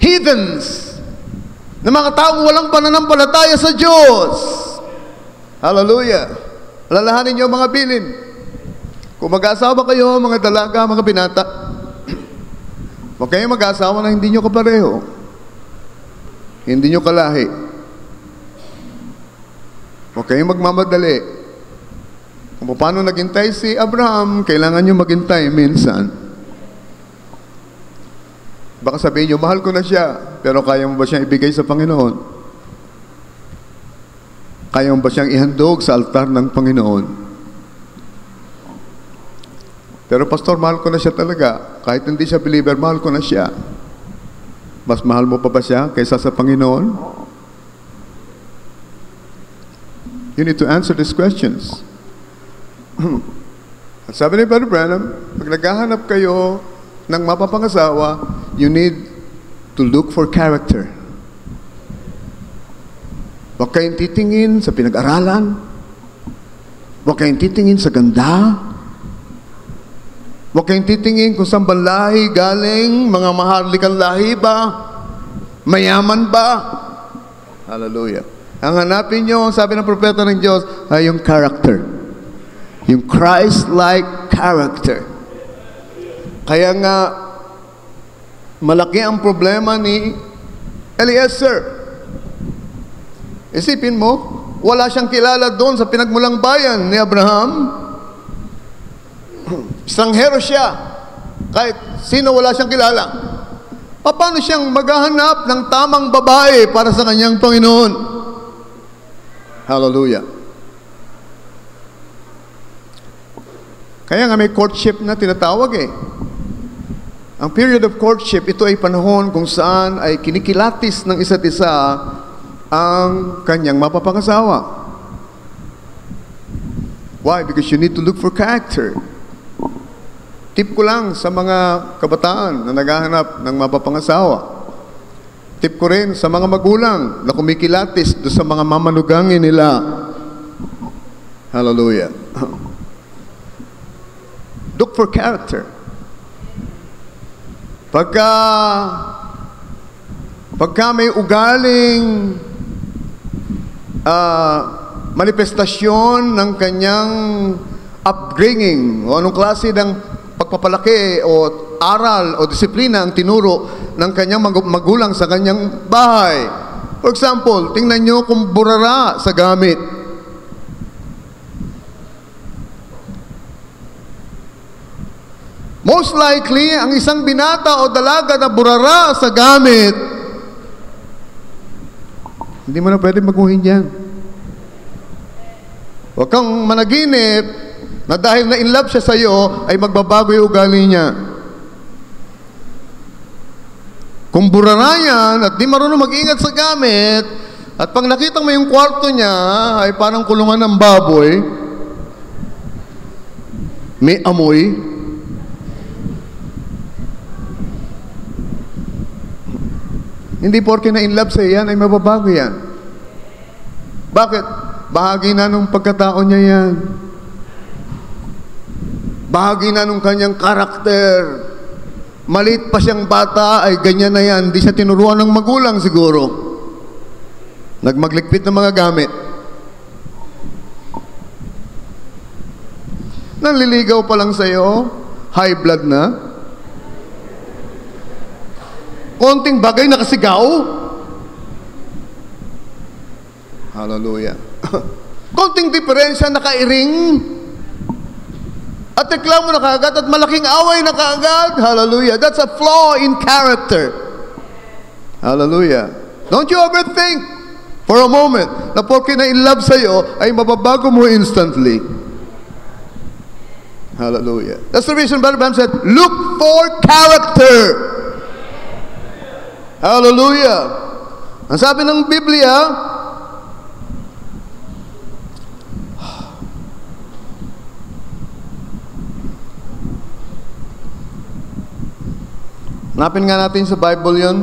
S1: heathens, ng mga taong walang pananampalataya sa Diyos. Hallelujah. Alalahanin niyo mga bilin. Kung mag-asawa kayo, mga dalaga, mga binata, huwag kayo mag-asawa na hindi niyo kapareho. Hindi niyo kalahi. Huwag kayong magmamadali. Kung paano naghintay si Abraham, kailangan nyo maghintay minsan. Baka sabihin nyo, mahal ko na siya, pero kaya mo ba siyang ibigay sa Panginoon? Kaya mo ba siyang ihandog sa altar ng Panginoon? Pero pastor, mahal ko na siya talaga. Kahit hindi siya believer, mahal ko na siya. Mas mahal mo pa ba siya kaysa sa Panginoon? You need to answer these questions. At sabi ni Brother Branham, pag naghahanap kayo ng mapapangasawa, you need to look for character. Huwag kayong titingin sa pinag-aralan. Huwag kayong titingin sa ganda. Huwag kayong titingin kung saan bang lahi galing, mga maharlikang lahi ba, mayaman ba. Hallelujah. Ang hanapin nyo, ang sabi ng propeta ng Diyos, ay yung character. Yung Christ-like character. Kaya nga, malaki ang problema ni Eliezer. Isipin mo, wala siyang kilala doon sa pinagmulang bayan ni Abraham. Estranghero siya. Kahit sino wala siyang kilala. Paano siyang maghahanap ng tamang babae para sa kanyang Panginoon? Hallelujah. Kaya nga may courtship na tinatawag eh. Ang period of courtship, ito ay panahon kung saan ay kinikilatis ng isa't isa ang kanyang mapapangasawa. Why? Because you need to look for character. Tip ko lang sa mga kabataan na naghahanap ng mapapangasawa. Tip ko rin sa mga magulang na kumikilatis do sa mga mamanugangin nila. Hallelujah. Look for character. Pagka may ugaling manifestasyon ng kanyang upbringing o anong klase ng pagpapalaki o aral o disiplina ang tinuro ng kanyang magulang sa kanyang bahay. For example, tingnan nyo kung burara sa gamit. Most likely, ang isang binata o dalaga na burara sa gamit, hindi mo na pwede maguhin yan. Huwag kang managinip na dahil na in love siya sa iyo, ay magbabago yung ugali niya. Kung burara yan at di marunong mag-ingat sa gamit, at pag nakita mo yung kwarto niya, ay parang kulungan ng baboy, may amoy, hindi porke na in love sa iyan ay mababago yan. Bakit? Bahagi na nung pagkatao niya yan. Bahagi na nung kanyang karakter. Maliit pa siyang bata ay ganyan na yan. Hindi siya tinuruan ng magulang siguro. Nagmaglikpit ng mga gamit. Nanliligaw pa lang sa'yo, high blood na. Konting bagay nakasigaw. Hallelujah. Konting diferensya nakairing. At reklamo na kaagad at malaking away na kaagad. Hallelujah. That's a flaw in character. Hallelujah. Don't you ever think for a moment na porke na in love sa'yo ay mababago mo instantly. Hallelujah. That's the reason Brother Bam said, look for character. Hallelujah. Ang sabi ng Biblia, hanapin nga natin sa Bible yun.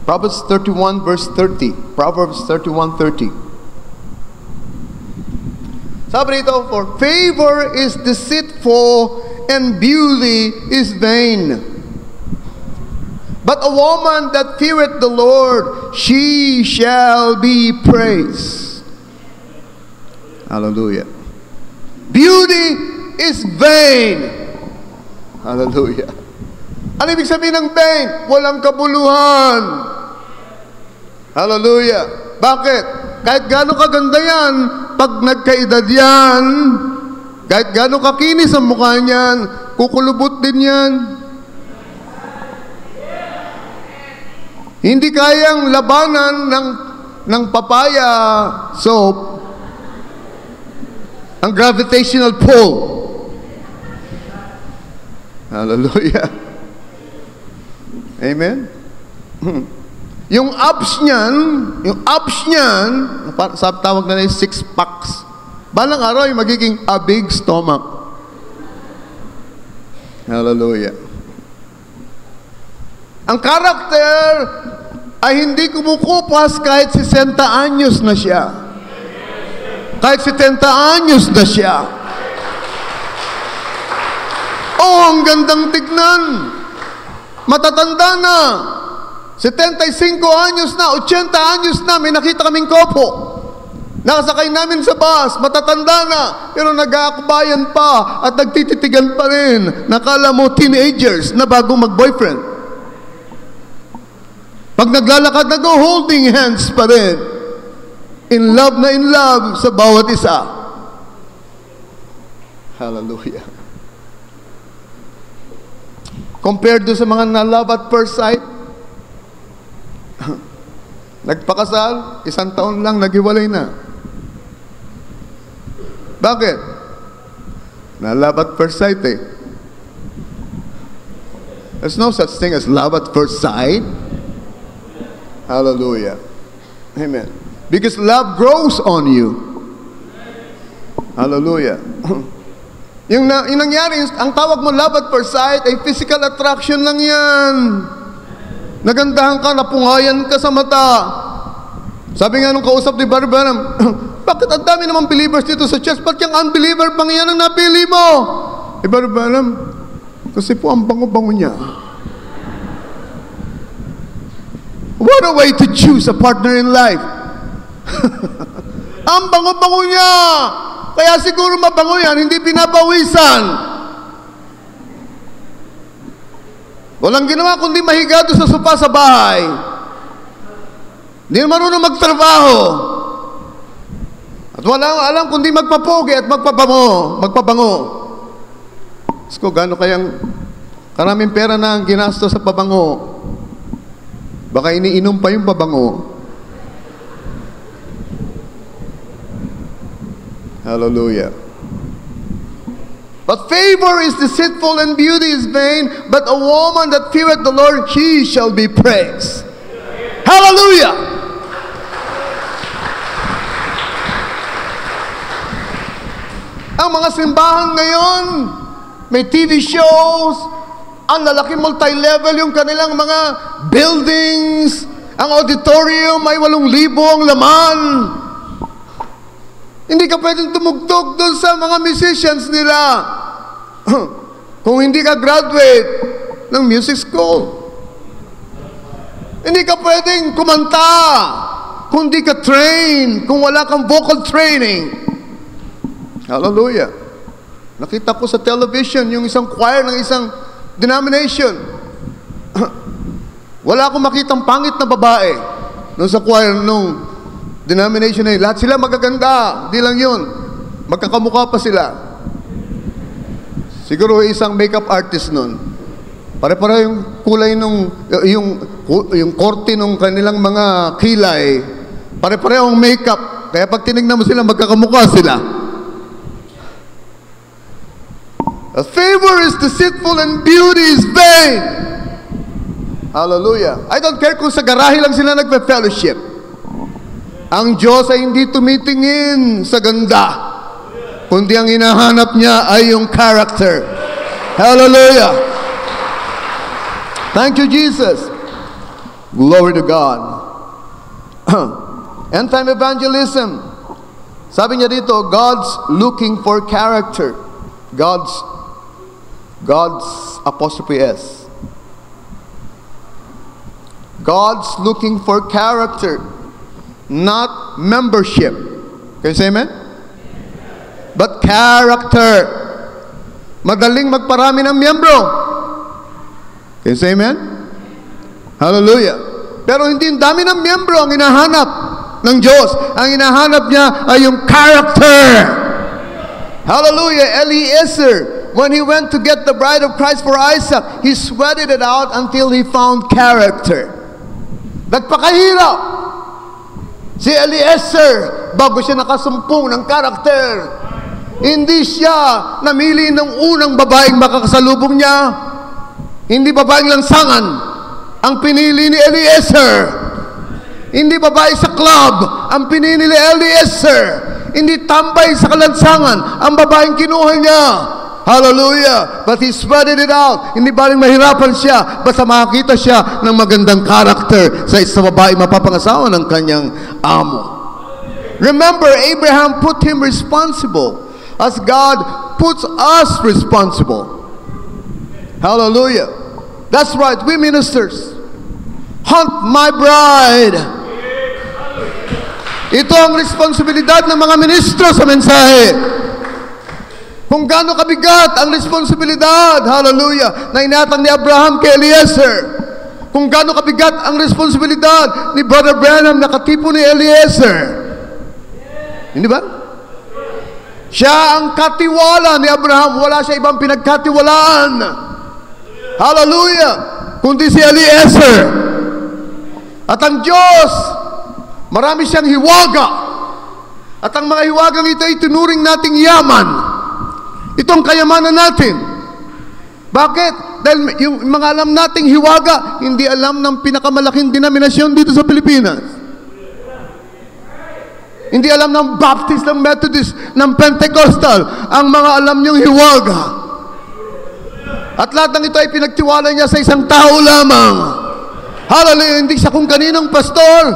S1: Proverbs 31 verse 30. Proverbs 31:30. Sabi rito, for favor is deceitful and beauty is vain. But a woman that feareth the Lord, she shall be praised. Hallelujah. Beauty is vain. Hallelujah. Ano ibig sabihin ng vain? Walang kabuluhan. Hallelujah. Bakit? Kahit gaano kaganda yan, pag nagkaedad yan, kahit gaano kakinis ang mukha niyan, kukulubot din yan. Hindi kayang labanan ng papaya soap ang gravitational pull. Hallelujah. Amen? Yung abs niyan, sabi tawag na yung 6 packs. Balang araw yung magiging a big stomach. Hallelujah. Ang karakter ay hindi kumukupas kahit 60 anyos na siya. Kahit 70 anyos na siya. Oh, ang gandang tignan. Matatanda na. 75 anyos na, 80 anyos na, may nakita kaming kopo. Nakasakay namin sa bus, matatanda na, pero nag-aakbayan pa at nagtititigan pa rin. Nakala mo teenagers na bago mag-boyfriend. Pag naglalakad, nag-holding hands pa rin. In love sa bawat isa. Hallelujah. Compared do sa mga na-love at first sight, nagpakasal, 1 taon lang, naghiwalay na. Bakit? Na-love at first sight eh. There's no such thing as love at first sight. Hallelujah. Amen. Because love grows on you. Hallelujah. Yung nangyari, ang tawag mo love at first sight ay physical attraction lang yan. Nagandahan ka, napungayan ka sa mata. Sabi nga nung kausap ni Barbaram, bakit ang dami namang believers dito sa church? Ba't yung unbeliever pang yan ang napili mo? Barbaram, kasi po ang bango-bango niya. What a way to choose a partner in life. Ang bango-bango niya. Kaya siguro mabango yan, hindi pinapawisan. Walang ginawa kundi mahiga doon sa sopa sa bahay. Hindi marunong magtrabaho. At walang alam kundi magpapogi at magpabango. Sko, gano'n kayang karaming pera na ang ginasto sa pabango. Baka iniinom pa yung pabango. Hallelujah. But favor is deceitful and beauty is vain, but a woman that feareth the Lord, she shall be praised. Hallelujah. Ang mga simbahan ngayon, may TV shows, ang lalaki multi-level yung kanilang mga buildings, ang auditorium ay 8,000 ang laman. Hindi ka pwedeng tumugtog doon sa mga musicians nila kung hindi ka graduate ng music school. Hindi ka pwedeng kumanta kung hindi ka train, kung wala kang vocal training. Hallelujah. Nakita ko sa television yung isang choir ng isang denomination. Wala akong makitang pangit na babae nung sa choir nung denomination na yun. Lahat sila magaganda. Di lang yun. Magkakamukha pa sila. Siguro isang makeup artist nun. Pare-pare yung kulay nung yung korte nung kanilang mga kilay. Pare-pare yung makeup. Kaya pag tinignan mo sila, magkakamukha sila. A favor is deceitful and beauty is vain. Hallelujah. I don't care kung sa garahe lang sila nagpe-fellowship. Ang Diyos ay hindi tumitingin sa ganda, kundi ang hinahanap niya ay yung character. Hallelujah. Thank you, Jesus. Glory to God. End-time evangelism. Sabi niya dito, God's looking for character. God's apostrophe S. God's looking for character, not membership. Can you say amen? But character. Madaling magparami ng miyembro. Can you say amen? Hallelujah. Pero hindi yung dami ng miyembro ang hinahanap ng Diyos. Ang hinahanap niya ay yung character. Hallelujah. Eliezer, when he went to get the bride of Christ for Isaac, he sweated it out until he found character. Nagpakahirap si Eliezer bago siya nakasumpong ng karakter. Hindi siya namili ng unang babaeng makakasalubong niya. Hindi babaeng lansangan ang pinili ni Eliezer. Hindi babae sa club ang pinili ni Eliezer. Hindi tambay sa kalansangan ang babaeng kinuha niya. Hallelujah. But he sweated it out. Hindi baling mahirapan siya, basta makakita siya ng magandang karakter sa isang babae mapapangasawa ng kanyang amo. Remember, Abraham put him responsible as God puts us responsible. Hallelujah. That's right, we ministers. Hunt my bride. Ito ang responsibilidad ng mga ministro sa mensahe. Kung gaano kabigat ang responsibilidad, hallelujah, na inatang ni Abraham kay Eliezer. kung gaano kabigat ang responsibilidad ni Brother Branham na katipo ni Eliezer. Hindi ba? Siya ang katiwala ni Abraham. Wala siya ibang pinagkatiwalaan. Hallelujah! Kundi si Eliezer. At ang Diyos, marami siyang hiwaga. At ang mga hiwagang ito ay tinuring nating yaman. Itong kayamanan natin. Bakit? Dahil yung mga alam nating hiwaga, hindi alam ng pinakamalaking denominasyon dito sa Pilipinas. Hindi alam ng Baptist, ng Methodist, ng Pentecostal, ang mga alam niyong hiwaga. At lahat ng ito ay pinagtiwala niya sa isang tao lamang. Hallelujah! Hindi siya kung kaninong pastor.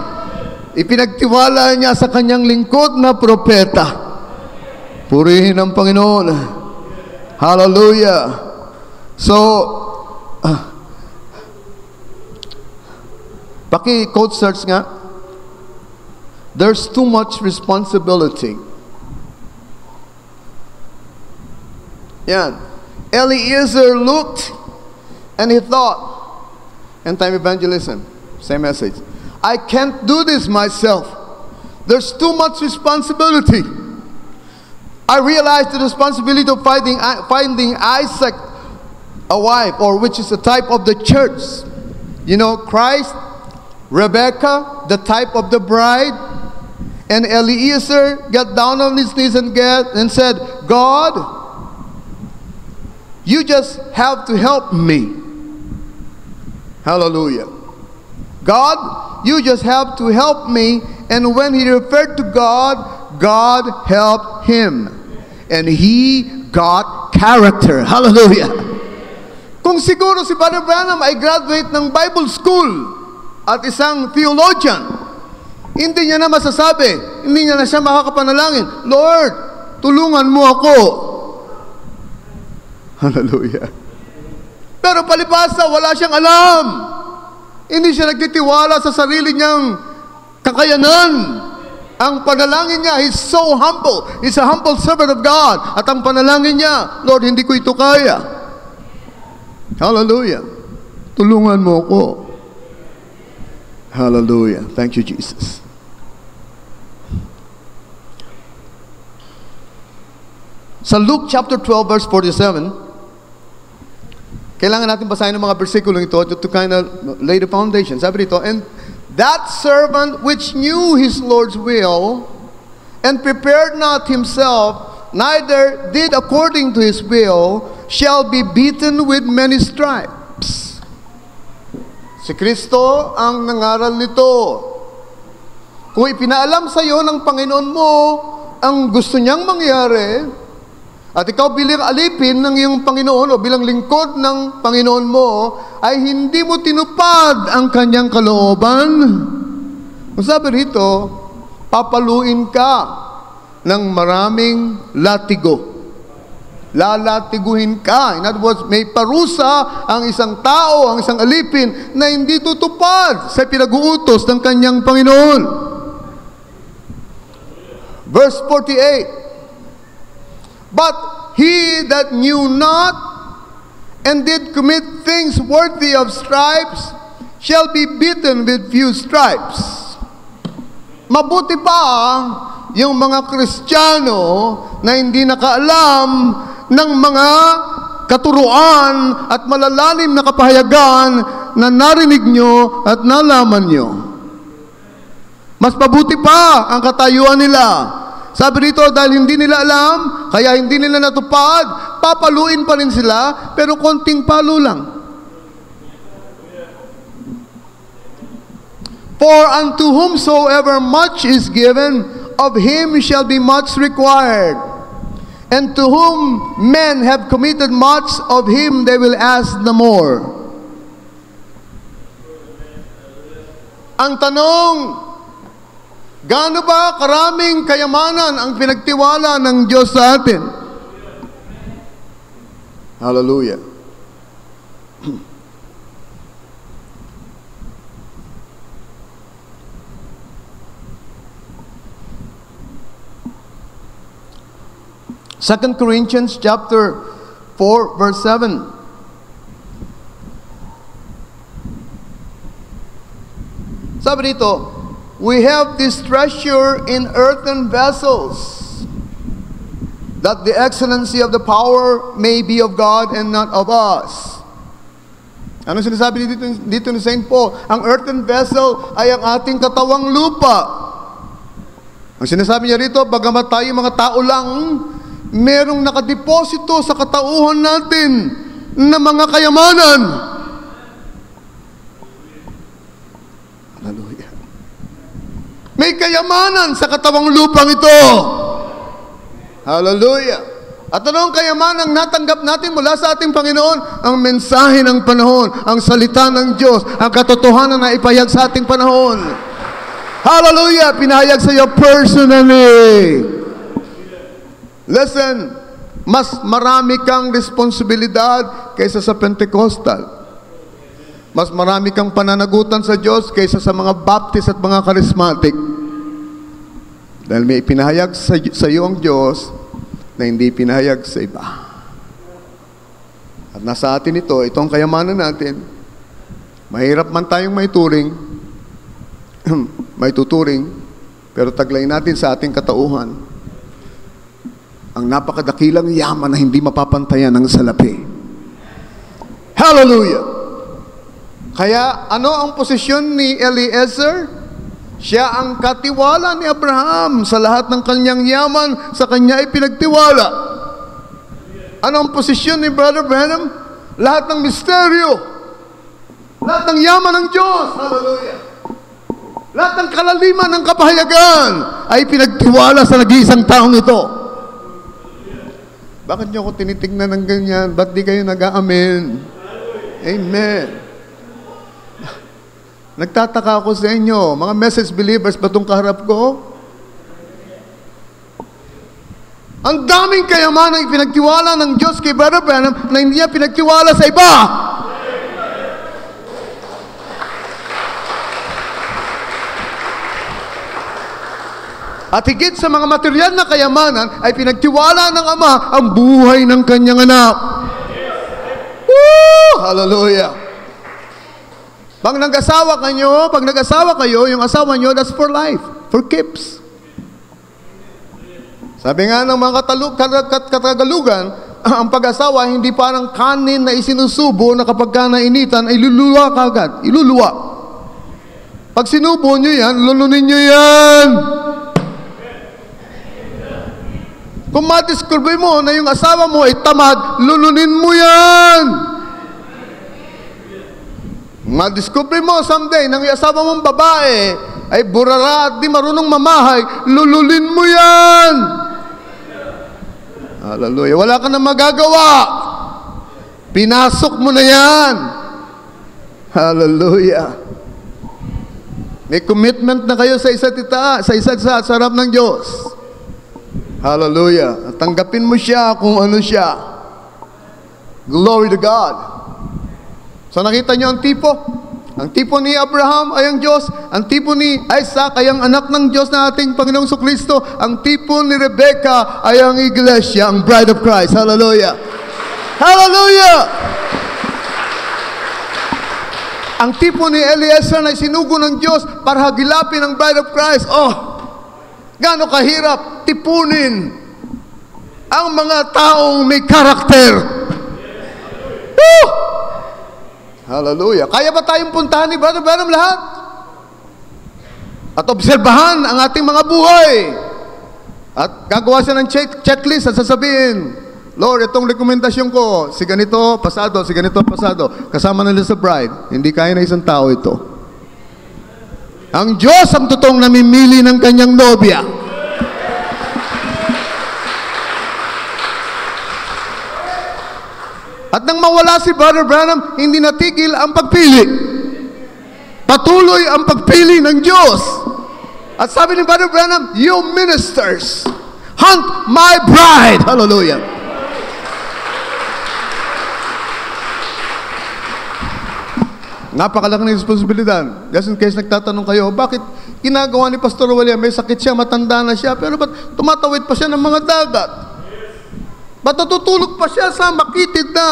S1: Ipinagtiwala niya sa kanyang lingkod na propeta. Purihin ang Panginoon. Hallelujah! So, paki-code search nga. There's too much responsibility. Yan. Eliezer looked and he thought, end time evangelism, same message. I can't do this myself. There's too much responsibility. I realized the responsibility of finding Isaac a wife, or which is a type of the church. You know, Christ, Rebecca, the type of the bride, and Eliezer got down on his knees and said, God, you just have to help me. Hallelujah. God, you just have to help me. And when he referred to God, God helped him. And he got character. Hallelujah. Kung siguro si Brother Branham ay graduate ng Bible school at isang theologian, hindi niya na masasabi, hindi niya na siya makakapanalangin, Lord, tulungan mo ako. Hallelujah. Pero palibasa, wala siyang alam. Hindi siya nagtitiwala sa sarili niyang kakayanan. Ang panalangin niya, he's so humble. He's a humble servant of God. At ang panalangin niya, Lord, hindi ko ito kaya. Hallelujah. Tulungan mo ko. Hallelujah. Thank you, Jesus. Sa Luke chapter 12 verse 47, kailangan natin basahin ng mga versikulo ito to kind of lay the foundation. Sabi dito, and that servant which knew his Lord's will and prepared not himself, neither did according to his will, shall be beaten with many stripes. Si Kristo ang nangaral nito. Kung ipinaalam sa iyo ng Panginoon mo ang gusto niyang mangyari, at ikaw bilang alipin ng iyong Panginoon o bilang lingkod ng Panginoon mo, ay hindi mo tinupad ang kanyang kalooban, sabi rito, papaluin ka ng maraming latigo. Lalatiguhin ka. In other words, may parusa ang isang tao, ang isang alipin na hindi tutupad sa pinag-uutos ng kanyang Panginoon. Verse 48, but he that knew not and did commit things worthy of stripes shall be beaten with few stripes. Mabuti pa yung mga Kristiyano na hindi nakaalam ng mga katuruan at malalalim na kapahayagan na narinig nyo at nalaman nyo. Mas mabuti pa ang katayuan nila. Sabi rito, dahil hindi nila alam, kaya hindi nila natupad, papaluin pa rin sila, pero konting palo lang. For unto whomsoever much is given, of him shall be much required. And to whom men have committed much, of him they will ask the more. Ang tanong, gaano ba karaming kayamanan ang pinagtiwala ng Diyos sa atin? Hallelujah. Second Corinthians chapter 4 verse 7. Sabi dito, we have this treasure in earthen vessels, that the excellency of the power may be of God and not of us. Ano sinasabi dito ni St. Paul? Ang earthen vessel ay ang ating katawang lupa. Ang sinasabi niya rito, bagamat tayo mga tao lang, merong nakadeposito sa katauhan natin na mga kayamanan. Hallelujah. May kayamanan sa katawang lupang ito. Hallelujah. At ano ang kayamanang natanggap natin mula sa ating Panginoon? Ang mensahe ng panahon, ang salita ng Diyos, ang katotohanan na ipahayag sa ating panahon. Hallelujah! Pinahayag sa iyo personally. Listen, mas marami kang responsibilidad kaysa sa Pentecostal. Mas marami kang pananagutan sa Diyos kaysa sa mga Baptist at mga Charismatic. Dahil may ipinahayag sa iyo ang Diyos na hindi pinahayag sa iba. At nasa atin ito, itong kayamanan natin. Mahirap man tayong may turing, may tuturing, pero taglay natin sa ating katauhan ang napakadakilang yaman na hindi mapapantayan ng salapi. Hallelujah! Kaya ano ang posisyon ni Eliezer? Siya ang katiwala ni Abraham sa lahat ng kanyang yaman, sa kanya ay pinagtiwala. Ano ang posisyon ni Brother Branham? Lahat ng misteryo, lahat ng yaman ng Diyos, hallelujah, lahat ng kalaliman ng kapahayagan ay pinagtiwala sa nag-iisang taong ito. Bakit niyo ako tinitingnan ng ganyan? Ba't di kayo nag-aamen? Amen. Nagtataka ako sa inyo, mga message believers ba itong kaharap ko? Ang daming kayamanan ang pinagtiwala ng Diyos kay Brother Branham na hindi niya pinagtiwala sa iba. At higit sa mga material na kayamanan ay pinagtiwala ng Ama ang buhay ng kanyang anak. Woo! Hallelujah! Pag nag-asawa kayo, yung asawa nyo, that's for life, for keeps. Sabi nga ng mga Katagalugan, ang pag-asawa hindi parang kanin na isinusubo na kapag ka nainitan ay luluwa kagad. Iluluwa. Pag sinubo nyo yan, lulunin nyo yan. Kung madiscover mo na yung asawa mo ay tamad, lulunin mo yan. Madiscover mo someday nang yung asawa mong babae ay burara at di marunong mamahay, lululin mo yan. Hallelujah. Wala ka na magagawa. Pinasok mo na yan. Hallelujah. May commitment na kayo sa isa't isa sa harap ng Diyos. Hallelujah. At tanggapin mo siya kung ano siya. Glory to God. So nakita niyo ang tipo? Ang tipo ni Abraham ay ang Diyos. Ang tipo ni Isaac ay ang anak ng Diyos na ating Panginoong Kristo. Ang tipo ni Rebecca ay ang iglesia, ang bride of Christ. Hallelujah! Hallelujah! Ang tipo ni Eliezer na sinugo ng Diyos para hagilapin ang bride of Christ. Oh, gaano kahirap tipunin ang mga taong may karakter. Woo! Hallelujah. Kaya ba tayong puntahan ni Brother Branham lahat? At obserbahan ang ating mga buhay. At gagawa siya ng checklist at sasabihin, Lord, itong rekomendasyon ko, si ganito, pasado, si ganito, pasado. Kasama na sa bride. Hindi kaya na isang tao ito. Ang Diyos ang totoong namimili ng kanyang nobya. At nang mawala si Brother Branham, hindi natigil ang pagpili. Patuloy ang pagpili ng Diyos. At sabi ni Brother Branham, you ministers, hunt my bride. Hallelujah. Napakalaking responsibilidad. Just in case nagtatanong kayo, bakit ginagawa ni Pastor William, may sakit siya, matanda na siya, pero ba't tumatawid pa siya ng mga dagat? Ba't natutulog pa siya sa makitid na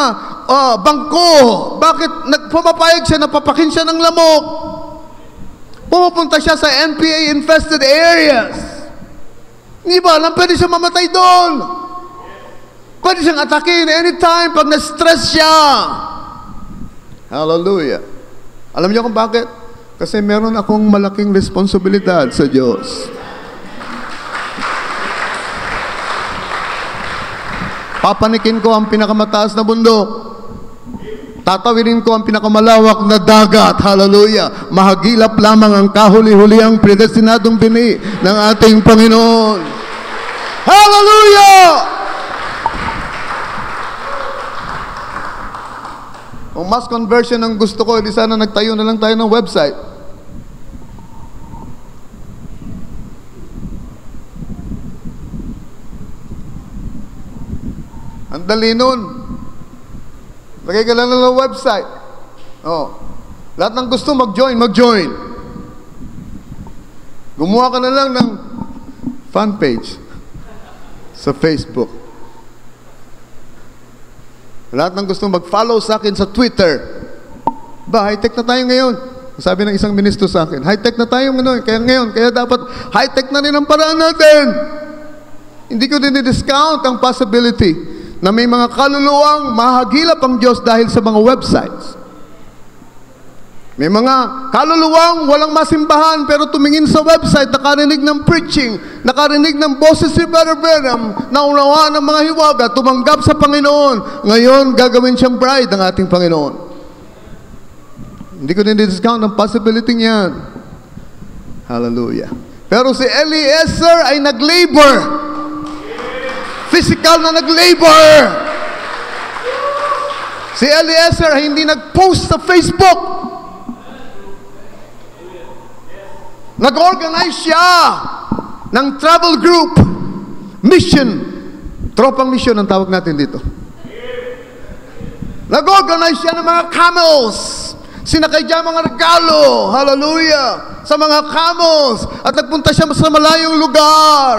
S1: bangko? Bakit nagpapapayag siya, napapakin siya ng lamok? Pumupunta siya sa NPA-infested areas. Hindi ba alam, pwede siya mamatay doon. Pwede siyang atakin anytime pag na-stress siya. Hallelujah. Alam niyo kung bakit? Kasi meron akong malaking responsibilidad sa Diyos. Papanikin ko ang pinakamataas na bundok. Tatawirin ko ang pinakamalawak na dagat. Hallelujah. Mahagilap lamang ang kahuli-huliang predestinadong bini ng ating Panginoon. Hallelujah! Kung mass conversion ang gusto ko, di sana nagtayo na lang tayo ng website. Ang dali nun. Lagay ka lang ng website. Oh. Lahat ng gusto mag-join. Gumawa ka na lang ng fan page sa Facebook. Lahat ng gusto mag-follow sa akin sa Twitter. Ba, high-tech na tayo ngayon. Sabi ng isang ministro sa akin, high-tech na tayo ngayon. Kaya dapat high-tech na rin ang paraan natin. Hindi ko din i-discount ang possibility na may mga kaluluwang mahagilap ang Diyos dahil sa mga websites. May mga kaluluwang walang masimbahan pero tumingin sa website, nakarinig ng preaching, nakarinig ng boses si Brother Branham, naunawaan ng mga hiwaga, tumanggap sa Panginoon. Ngayon, gagawin siyang bride ng ating Panginoon. Hindi ko din discount ang possibility niyan. Hallelujah. Pero si Eliezer ay nag-labor. Physical na nag-labor. Si Eliezer ay hindi nag-post sa Facebook. Nag-organize siya ng travel group. Mission. Tropang mission ang tawag natin dito. Nag-organize siya ng mga camels. Sinakay dyan mga regalo. Hallelujah. Sa mga camels. At nagpunta siya sa malayong lugar.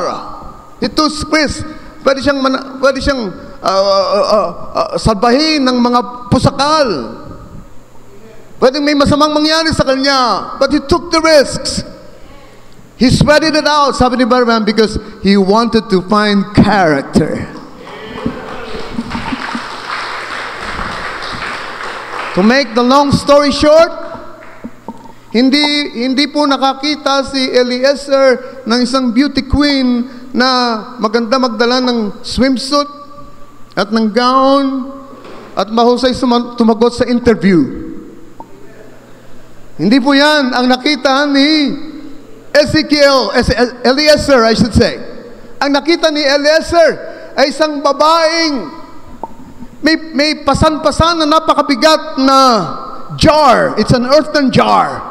S1: Ito, Chris, pwede siyang salbahin ng mga pusakal. Pwedeng may masamang mangyari sa kanya. But he took the risks. He sweated it out, sabi ni Barman, because he wanted to find character. To make the long story short, hindi po nakakita si Eliezer ng isang beauty queen na maganda magdala ng swimsuit at ng gown at mahusay tumagot sa interview. Hindi po yan ang nakita ni Eliezer, I should say. Ang nakita ni Eliezer ay isang babaeng may pasan-pasan na napakabigat na jar. It's an earthen jar.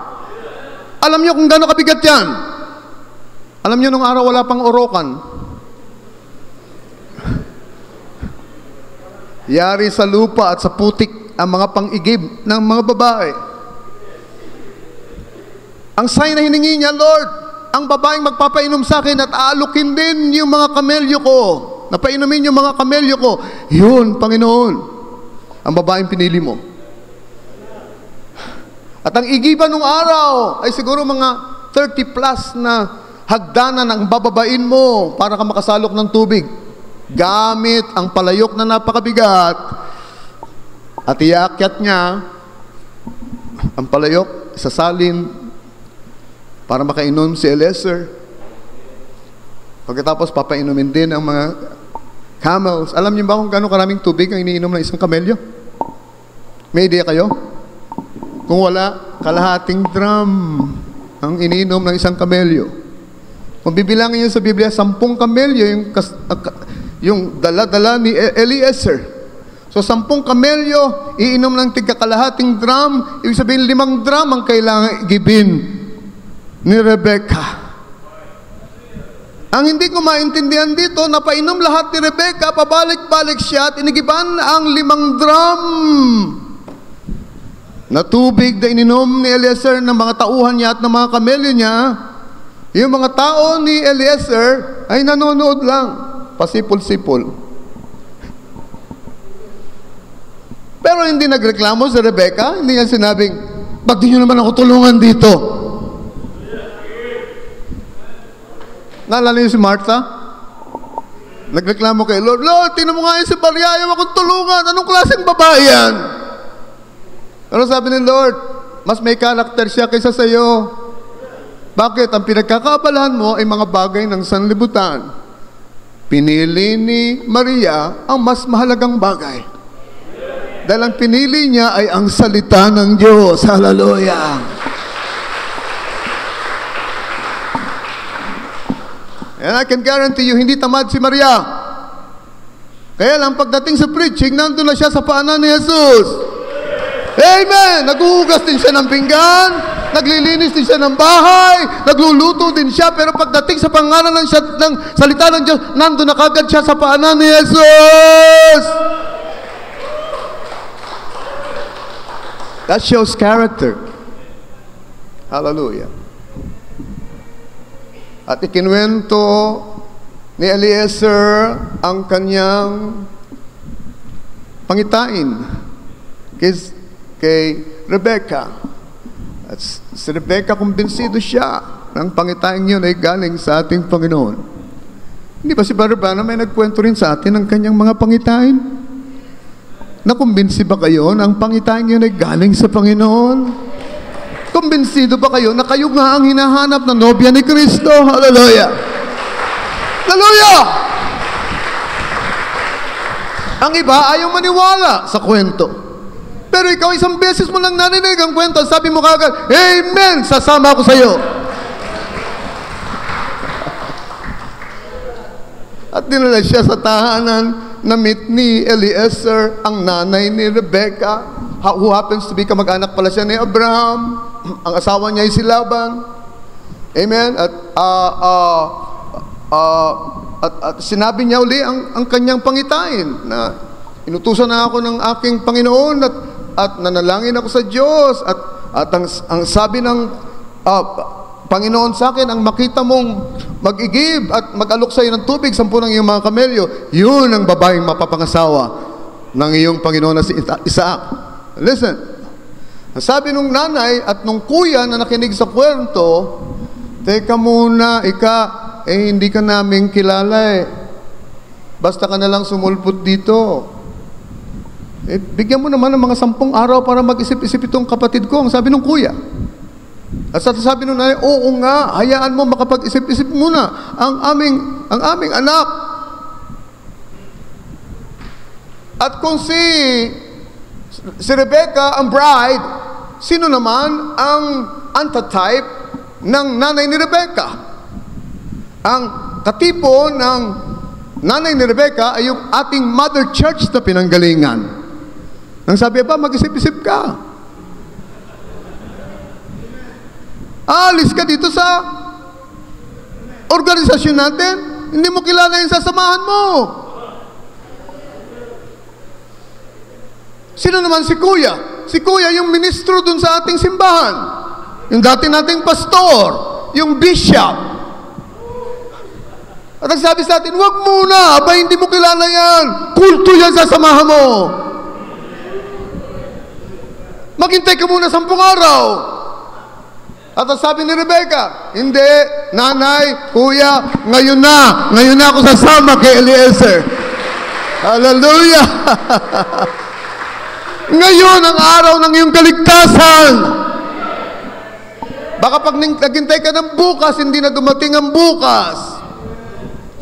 S1: Alam niyo kung gaano kabigat yan? Alam niyo nung araw wala pang orokan. Yari sa lupa at sa putik ang mga pang-igib ng mga babae. Ang sign na hiningi niya, Lord, ang babaeng magpapainom sa akin at aalukin din yung mga kamelyo ko. Napainumin yung mga kamelyo ko. Yun, Panginoon, ang babaeng pinili mo. At ang igiban ng araw ay siguro mga 30 plus na hagdanan ang bababain mo para ka makasalok ng tubig. Gamit ang palayok na napakabigat at iakyat niya ang palayok, isasalin para makainom si Eliezer. Pagkatapos papainumin din ang mga camels. Alam niyo ba kung gaano karaming tubig ang iniinom ng isang kamelyo? May idea kayo? Kung wala, kalahating drum ang iniinom ng isang kamelyo. Kung bibilangin niyo sa Biblia, 10 kamelyo yung dala-dala ni Eliezer. So 10 kamelyo, iinom ng tigkakalahating drum, ibig sabihin 5 drum ang kailangan igibin ni Rebecca. Ang hindi ko maintindihan dito, napainom lahat ni Rebecca, pabalik-balik siya at inigiban ang 5 drum na tubig na ininom ni Eliezer ng mga tauhan niya at ng mga kamelyo niya. Yung mga tao ni Eliezer ay nanonood lang, pasipol-sipol. Pero hindi nagreklamo si Rebecca, hindi niya sinabing, "Ba't di niyo naman ako tulungan dito?" Naalala niyo si Martha? Nagreklamo kay Lord, Lord, tinan mo nga yun si Maria, ayaw akong tulungan. Anong klaseng babae yan? Pero sabi ni Lord, mas may karakter siya kaysa sa iyo. Bakit? Ang pinagkakaabalahan mo ay mga bagay ng sanlibutan. Pinili ni Maria ang mas mahalagang bagay. Dahil ang pinili niya ay ang salita ng Diyos. Hallelujah! And I can guarantee you, hindi tamad si Maria. Kaya lang, pagdating sa preaching, nandun na siya sa paanan ni Jesus. Amen! Naghuhugas din siya ng pinggan, naglilinis din siya ng bahay, nagluluto din siya, pero pagdating sa pangalan ng salita ng Diyos, nandun na kagad siya sa paanan ni Jesus. That shows character. Hallelujah. At ikinwento ni Eliezer ang kanyang pangitain kay Rebecca. At si Rebecca, kumbinsido siya ng pangitain yun ay galing sa ating Panginoon. Hindi ba si Brother Branham may nagkwento rin sa atin ng kanyang mga pangitain? Nakumbinsi ba kayo na ang pangitain yun ay galing sa Panginoon? Kumbinsido ba kayo na kayo nga ang hinahanap na nobya ni Kristo? Hallelujah! Hallelujah! Ang iba ayaw maniwala sa kwento. Pero ikaw isang beses mo lang narinig ang kwento, sabi mo kagad, Amen! Sasama ako sa iyo. At dinala siya sa tahanan na meet ni Eliezer, ang nanay ni Rebecca, who happens to be kamag-anak pala siya ni Abraham. Ang asawa niya ay si Laban. Amen? At sinabi niya uli ang kanyang pangitain na inutusan na ako ng aking Panginoon at nanalangin ako sa Diyos at ang sabi ng Panginoon sa akin, ang makita mong mag-igib at mag-alok sa iyo ng tubig, 10 ng iyong mga kamelyo, yun ang babaeng mapapangasawa ng iyong Panginoon na si Isaac. Listen, sabi nung nanay at nung kuya na nakinig sa kwento, teka muna, hindi ka namin kilala eh. Basta ka na lang sumulpot dito. Bigyan mo naman ng mga 10 araw para mag-isip-isip itong kapatid ko, ang sabi nung kuya. At sabi nung nanay, oo nga, hayaan mo makapag-isip-isip muna ang aming anak. At kung si Rebecca, ang bride, sino naman ang antitype ng nanay ni Rebecca? Ang katipo ng nanay ni Rebecca ay yung ating mother church na pinanggalingan. Nang sabi ba, mag-isip-isip ka. Alis ka dito sa organisasyon natin, hindi mo kilala yung sasamahan mo. Sino naman si Kuya? Si Kuya yung ministro dun sa ating simbahan. Yung dati nating pastor. Yung bishop. At nagsabi sa atin, wag muna, aba hindi mo kilala yan. Kulto yan sasamahan mo. Maghintay ka muna 10 araw. At ang sabi ni Rebecca, hindi, nanay, kuya, ngayon na ako sasama kay Eliezer. Hallelujah! Ngayon ang araw ng iyong kaligtasan. Baka pag naghintay ka ng bukas, hindi na dumating ang bukas.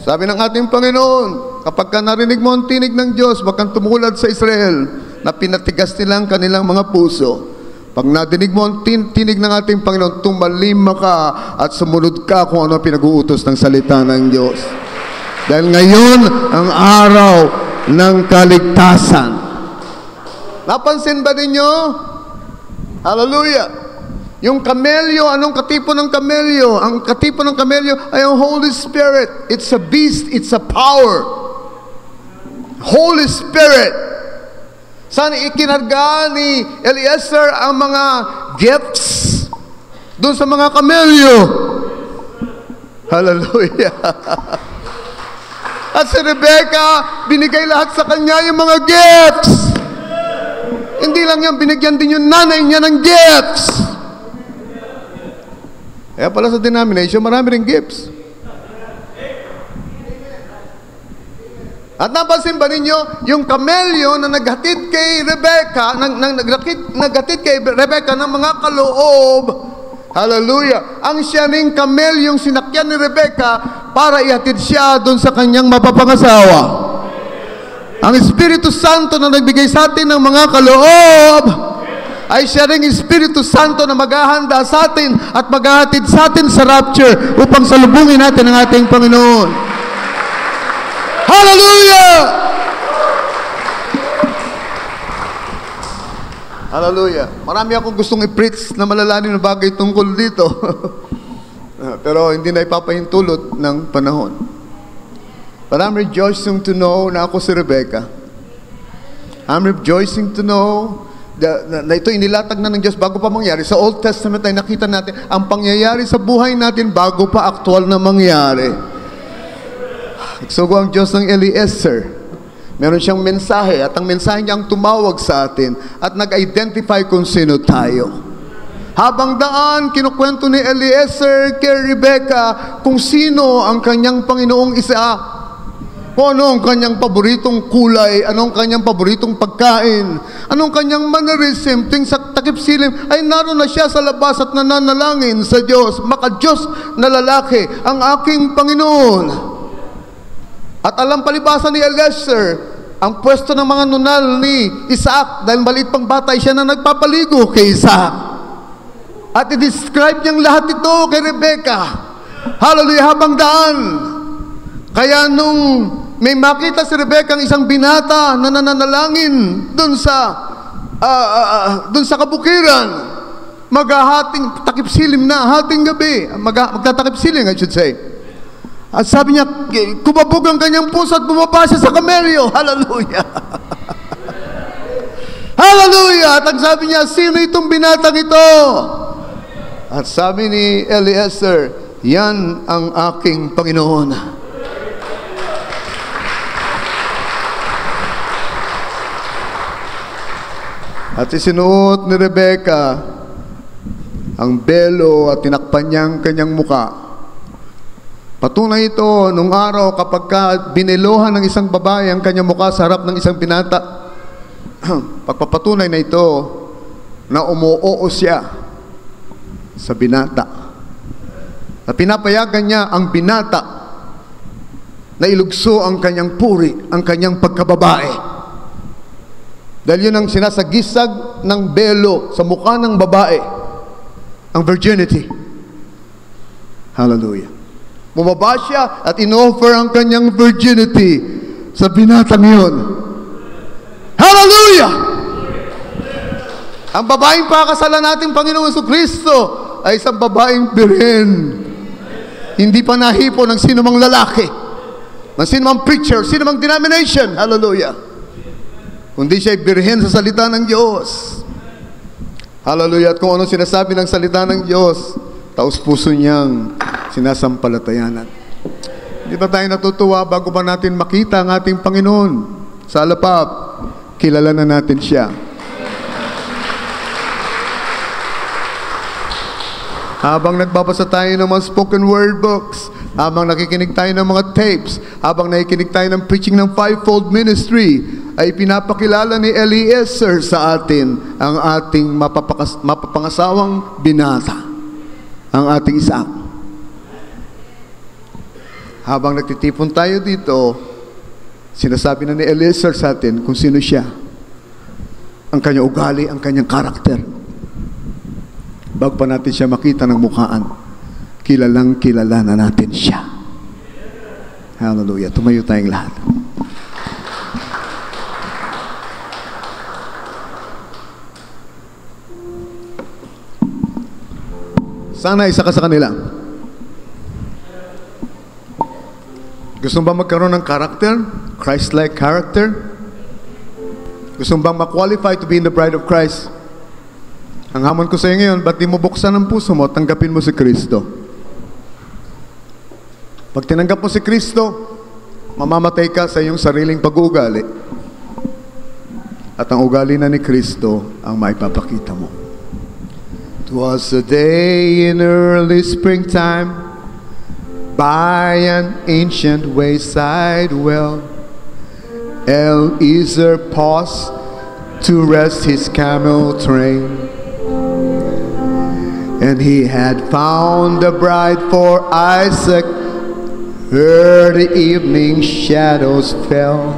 S1: Sabi ng ating Panginoon, kapag ka narinig mo ang tinig ng Diyos, wag kang tumulad sa Israel na pinatigas nilang kanilang mga puso. Pag nadinig mo ang tinig ng ating Panginoon, tumalima ka at sumunod ka kung ano pinag-uutos ng salita ng Diyos. Dahil ngayon ang araw ng kaligtasan. Napansin ba ninyo? Hallelujah! Yung kamelyo, anong katipo ng kamelyo? Ang katipo ng kamelyo ay ang Holy Spirit. It's a beast, it's a power. Holy Spirit. Saan ikinarga ni Eliezer ang mga gifts? Doon sa mga kamelyo. Hallelujah. At si Rebecca, binigay lahat sa kanya yung mga gifts. Hindi lang yan, binigyan din yung nanay niya ng gifts. Kaya pala sa denomination, marami rin gifts. At napansin ba ninyo, yung kamelyo na naghatid kay Rebecca, naghatid kay Rebecca ng mga kaloob, hallelujah, ang siya ring kamelyong sinakyan ni Rebecca para ihatid siya doon sa kanyang mapapangasawa. Ang Espiritu Santo na nagbigay sa atin ng mga kaloob, ay siya ring Espiritu Santo na maghahanda sa atin at maghahatid sa atin sa rapture upang salubungin natin ang ating Panginoon. Hallelujah! Hallelujah. Marami akong gustong i-preach na malalalim na bagay tungkol dito. Pero hindi na ipapahintulot ng panahon. But I'm rejoicing to know na ako si Rebecca. I'm rejoicing to know na ito inilatag na ng Diyos bago pa mangyari. Sa Old Testament ay nakita natin ang pangyayari sa buhay natin bago pa aktual na mangyari. So ang Diyos ng Eliezer, meron siyang mensahe at ang mensahe niya ang tumawag sa atin at nag-identify kung sino tayo. Habang daan, kinukwento ni Eliezer kay Rebecca kung sino ang kanyang Panginoong Isaac. Kung ano ang kanyang paboritong kulay, anong kanyang paboritong pagkain, anong kanyang mannerism, ting sa takip silim, ay naroon na siya sa labas at nananalangin sa Diyos, maka-Diyos na lalaki, ang aking Panginoon. At alam palibasa ni Eliezer, ang pwesto ng mga nunal ni Isaac, dahil maliit pang batay siya na nagpapaligo kay Isaac. At i-describe niyang lahat ito kay Rebecca. Hallelujah, habang daan. Kaya nung may makita si Rebecca ang isang binata na nananalangin dun sa kabukiran, maghahating takip silim na, hating gabi, magtatakip silim, I should say. At sabi niya, kumabog ang kanyang puso at bumaba siya sa kamelyo. Hallelujah! Hallelujah! At ang sabi niya, sino itong binatang ito? At sabi ni Eliezer, yan ang aking Panginoon. At isinuot ni Rebecca ang belo at tinakpan niya ang kanyang muka. Patunay ito nung araw kapag binelohan ng isang babae ang kanyang mukha sa harap ng isang binata. Pagpapatunay na ito na umuoo siya sa binata. At pinapayagan niya ang binata na ilugso ang kanyang puri, ang kanyang pagkababae. Dahil yun ang sinasagisag ng belo sa mukha ng babae, ang virginity. Hallelujah. Bumaba siya at in-offer ang kanyang virginity sa binatang yun. Hallelujah! Ang babaeng pakasalan natin, Panginoong Jesucristo, ay isang babaeng birhen. Hindi pa nahipo ng sinumang lalaki, ng sinumang preacher, sinumang denomination. Hallelujah! Kundi siya'y birhen sa salita ng Diyos. Hallelujah! At kung ano sinasabi ng salita ng Diyos, taos puso niyang sinasampalatayanan. Hindi ba tayo natutuwa bago pa natin makita ang ating Panginoon sa alapap? Kilala na natin siya. Habang nagbabasa tayo ng mga spoken word books, habang nakikinig tayo ng mga tapes, habang nakikinig tayo ng preaching ng fivefold ministry, ay pinapakilala ni Eliezer sa atin ang ating mapapangasawang binata, ang ating Isaac. Habang nagtitipon tayo dito, sinasabi na ni Eliezer sa atin kung sino siya, ang kanyang ugali, ang kanyang karakter. Bago pa natin siya makita ng mukhaan, kilalang kilala na natin siya. Hallelujah. Tumayo tayong lahat. Sana isa ka sa kanila. Gusto mo ba magkaroon ng character? Christ-like character? Gusto mo bang ma-qualify to be in the bride of Christ? Ang hamon ko sa iyo ngayon, ba't di mo buksan ang puso mo, tanggapin mo si Kristo? Pag tinanggap mo si Kristo, mamamatay ka sa iyong sariling pag-uugali. At ang ugali na ni Kristo ang maipapakita mo. 'Twas a day in early springtime by an ancient wayside well, Eliezer paused to rest his camel train, and he had found a bride for Isaac. Ere the evening shadows fell,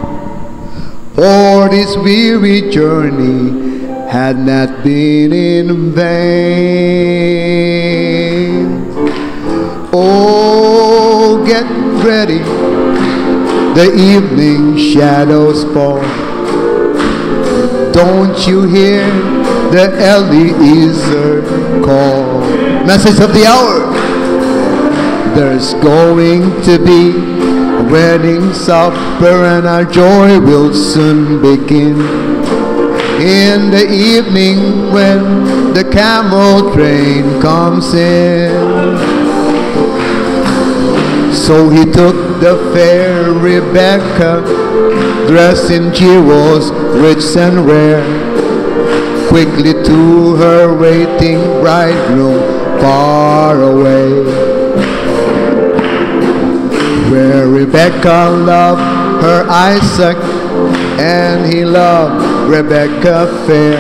S1: for this weary journey had not been in vain. Oh, get ready, the evening shadows fall. Don't you hear the Eliezer call? Message of the hour. There's going to be a wedding supper, and our joy will soon begin. In the evening when the camel train comes in. So he took the fair Rebecca, dressed in jewels rich and rare, quickly to her waiting bridegroom far away, where Rebecca loved her Isaac, and he loved Rebecca fair.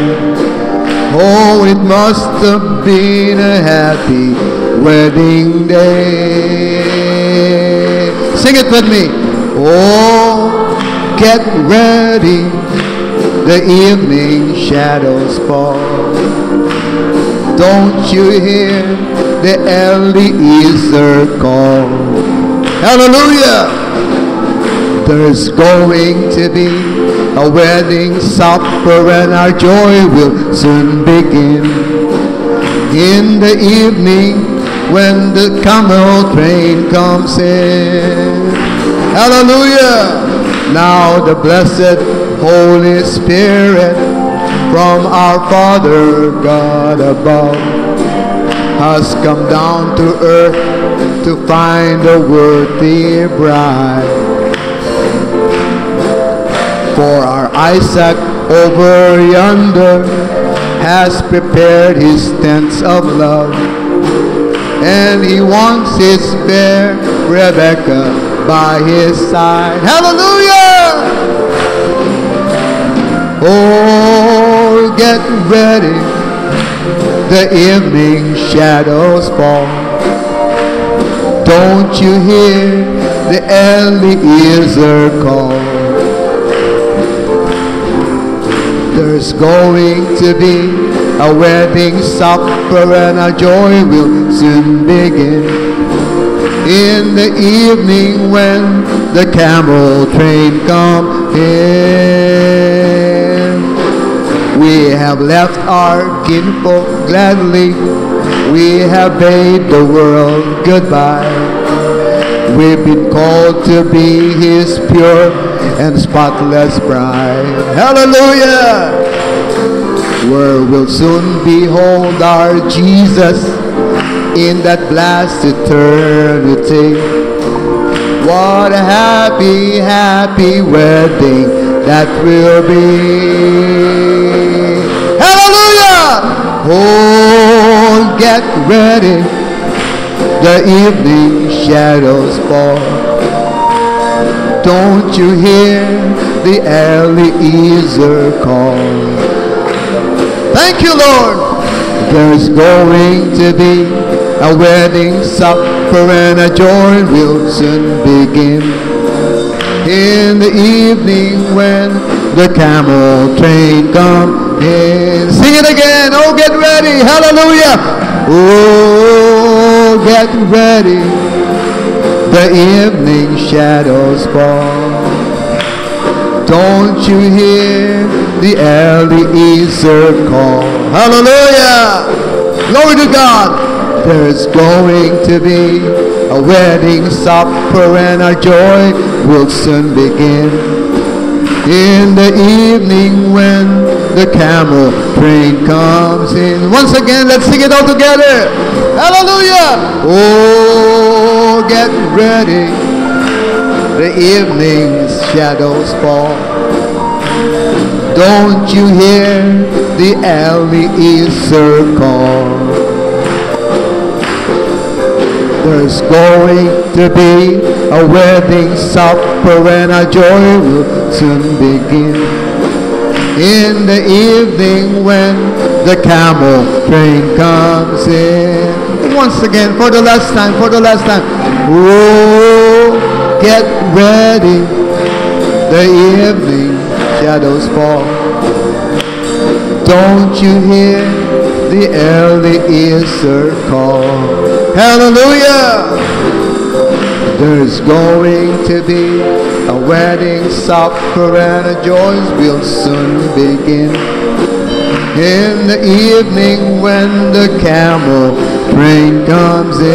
S1: Oh, it must have been a happy wedding day. Sing it with me. Oh, get ready, the evening shadows fall. Don't you hear the Eliezer call? Hallelujah! There's going to be a wedding supper, and our joy will soon begin. In the evening when the camel train comes in. Hallelujah! Now the blessed Holy Spirit from our Father God above has come down to earth to find a worthy bride. For our Isaac over yonder has prepared his tents of love, and he wants his fair Rebecca by his side. Hallelujah! Oh, get ready, the evening shadows fall. Don't you hear the Eliezer call? There's going to be a wedding supper, and our joy will soon begin. In the evening when the camel train comes in. We have left our kinfolk gladly, we have bade the world goodbye. We've been called to be his pure and spotless bride. Hallelujah! Where we'll soon behold our Jesus in that blessed eternity. What a happy, happy wedding that will be. Hallelujah! Oh, get ready, the evening shadows fall. Don't you hear the Eliezer call? Thank you, Lord. There's going to be a wedding supper, and a joy will soon begin. In the evening when the camel train comes in. Sing it again. Oh, get ready. Hallelujah. Oh, get ready, the evening shadows fall. Don't you hear the Eliezer call? Hallelujah! Glory to God! There's going to be a wedding supper, and our joy will soon begin. In the evening when the camel train comes in. Once again, let's sing it all together. Hallelujah! Oh, get ready, the evening's shadows fall. Don't you hear the Eliezer call? There's going to be a wedding supper and our joy will soon begin. In the evening when the camel train comes in. Once again, for the last time, Oh, get ready. The evening shadows fall. Don't you hear the early Easter call? Hallelujah! There's going to be a wedding supper and the joys will soon begin. In the evening when the camel train comes in,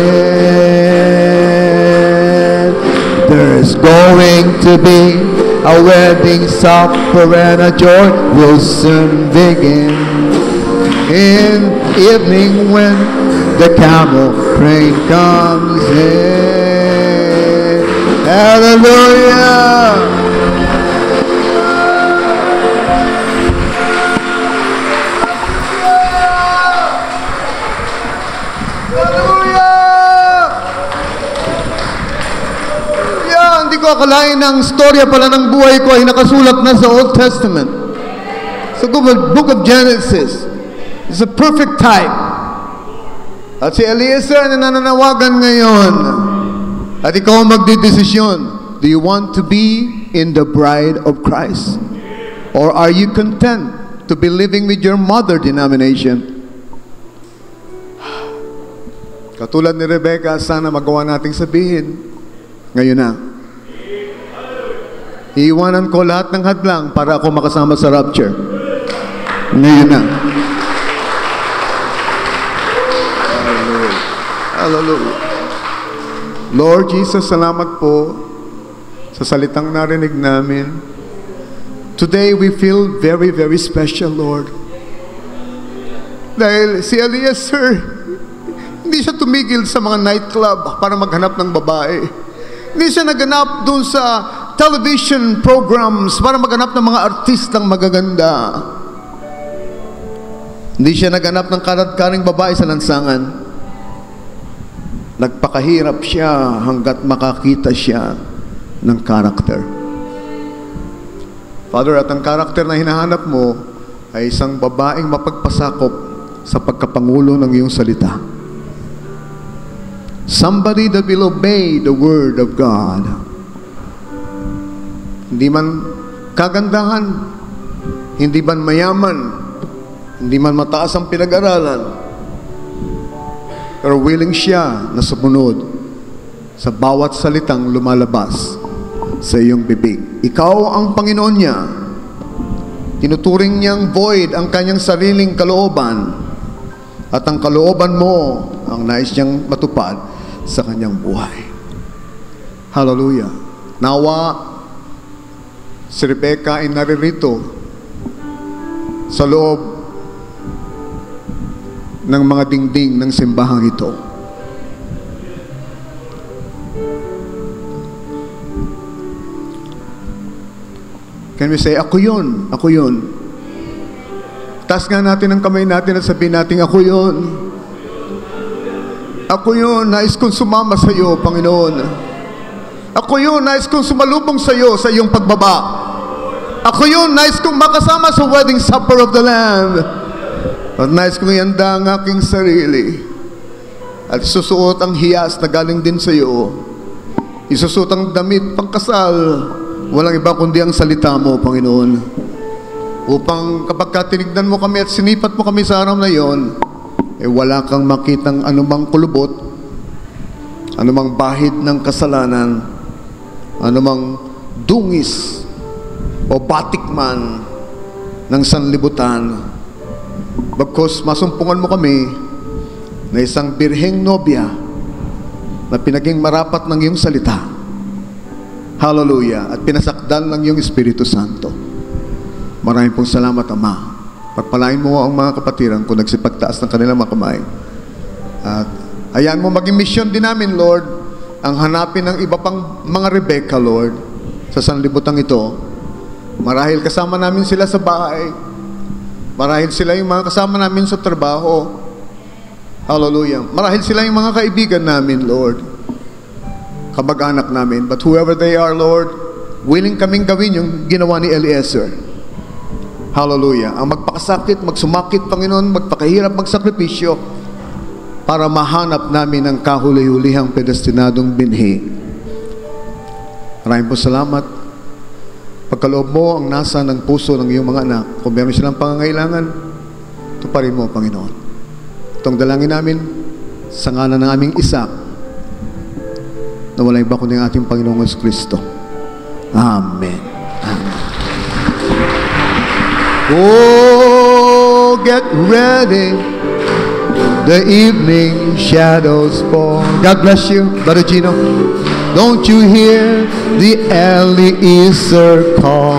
S1: there's going to be a wedding supper and a joy will soon begin. In evening when the camel train comes in. Hallelujah! Hindi ko akalain ng storya pala ng buhay ko ay nakasulat na sa Old Testament. Sa Book of Genesis. It's a perfect type. At si Eliezer na nananawagan ngayon. At ikaw ang magdidesisyon. Do you want to be in the bride of Christ? Or are you content to be living with your mother denomination? Katulad ni Rebecca, sana magawa nating sabihin. Ngayon na. Iiwanan ko lahat ng hadlang para ako makasama sa rapture. Ngayon na. Hallelujah. Hallelujah. Lord Jesus, salamat po sa salitang narinig namin. Today we feel very, very special, Lord. Dahil si Eliezer, hindi siya tumigil sa mga nightclub para maghanap ng babae. Hindi siya naganap dun sa television programs para maghanap ng mga artistang magaganda. Hindi siya naganap ng karat-karing babae sa lansangan. Nagpakahirap siya hanggat makakita siya ng karakter. Father, at ang karakter na hinahanap mo ay isang babaeng mapagpasakop sa pagkapangulo ng iyong salita. Somebody that will obey the word of God. Hindi man kagandahan, hindi man mayaman, hindi man mataas ang pinag-aralan, pero willing siya na sumunod sa bawat salitang lumalabas sa iyong bibig. Ikaw ang Panginoon niya. Tinuturing niyang void ang kanyang sariling kalooban at ang kalooban mo ang nais niyang matupad sa kanyang buhay. Hallelujah. Nawa si Rebecca ay naririto sa loob ng mga dingding ng simbahang ito. Can we say, ako yun, ako yun. Taas nga natin ang kamay natin at sabihin natin, ako yun. Ako yun, nais kong sumama sa iyo, Panginoon. Ako yun, nais kong sumalubong sa iyo sa iyong pagbaba. Ako yun, nais kong makasama sa wedding supper of the Lamb. At nais kong ihanda ang aking sarili. At isusuot ang hiyas na galing din sa iyo. Isusuot ang damit pangkasal. Walang iba kundi ang salita mo, Panginoon. Upang kapag tinignan mo kami at sinipat mo kami sa araw na iyon, wala kang makitang anumang kulubot, anumang bahid ng kasalanan, anumang dungis o batik man ng sanlibutan. Bagkus masumpungan mo kami na isang birheng nobya na pinaging marapat ng iyong salita. Hallelujah. At pinasakdal ng iyong Espiritu Santo. Maraming pong salamat, Ama. Pagpalain mo ang mga kapatiran kung nagsipagtaas ng kanilang mga kamay. At hayaan mo maging mission din namin, Lord, ang hanapin ng iba pang mga Rebecca, Lord, sa sanlibutang ito. Marahil kasama namin sila sa bahay. Marahil sila yung mga kasama namin sa trabaho. Hallelujah. Marahil sila yung mga kaibigan namin, Lord. Kamag-anak namin. But whoever they are, Lord, willing kaming gawin yung ginawa ni Eliezer. Hallelujah. Ang magpakasakit, magsumakit, Panginoon, magpakahirap, magsakripisyo para mahanap namin ang kahuli-hulihang predestinadong binhi. Maraming po salamat. Pagkaloob mo ang nasa ng puso ng iyong mga anak. Kung meron silang pangangailangan, tuparin mo, Panginoon. Itong dalangin namin sa ngalan ng aming Isak na walang iba kundi ang ating Panginoong Kristo. Amen. Amen. Oh, get ready. The evening shadows fall. God bless you, Brother Gino. Don't you hear the early Easter call?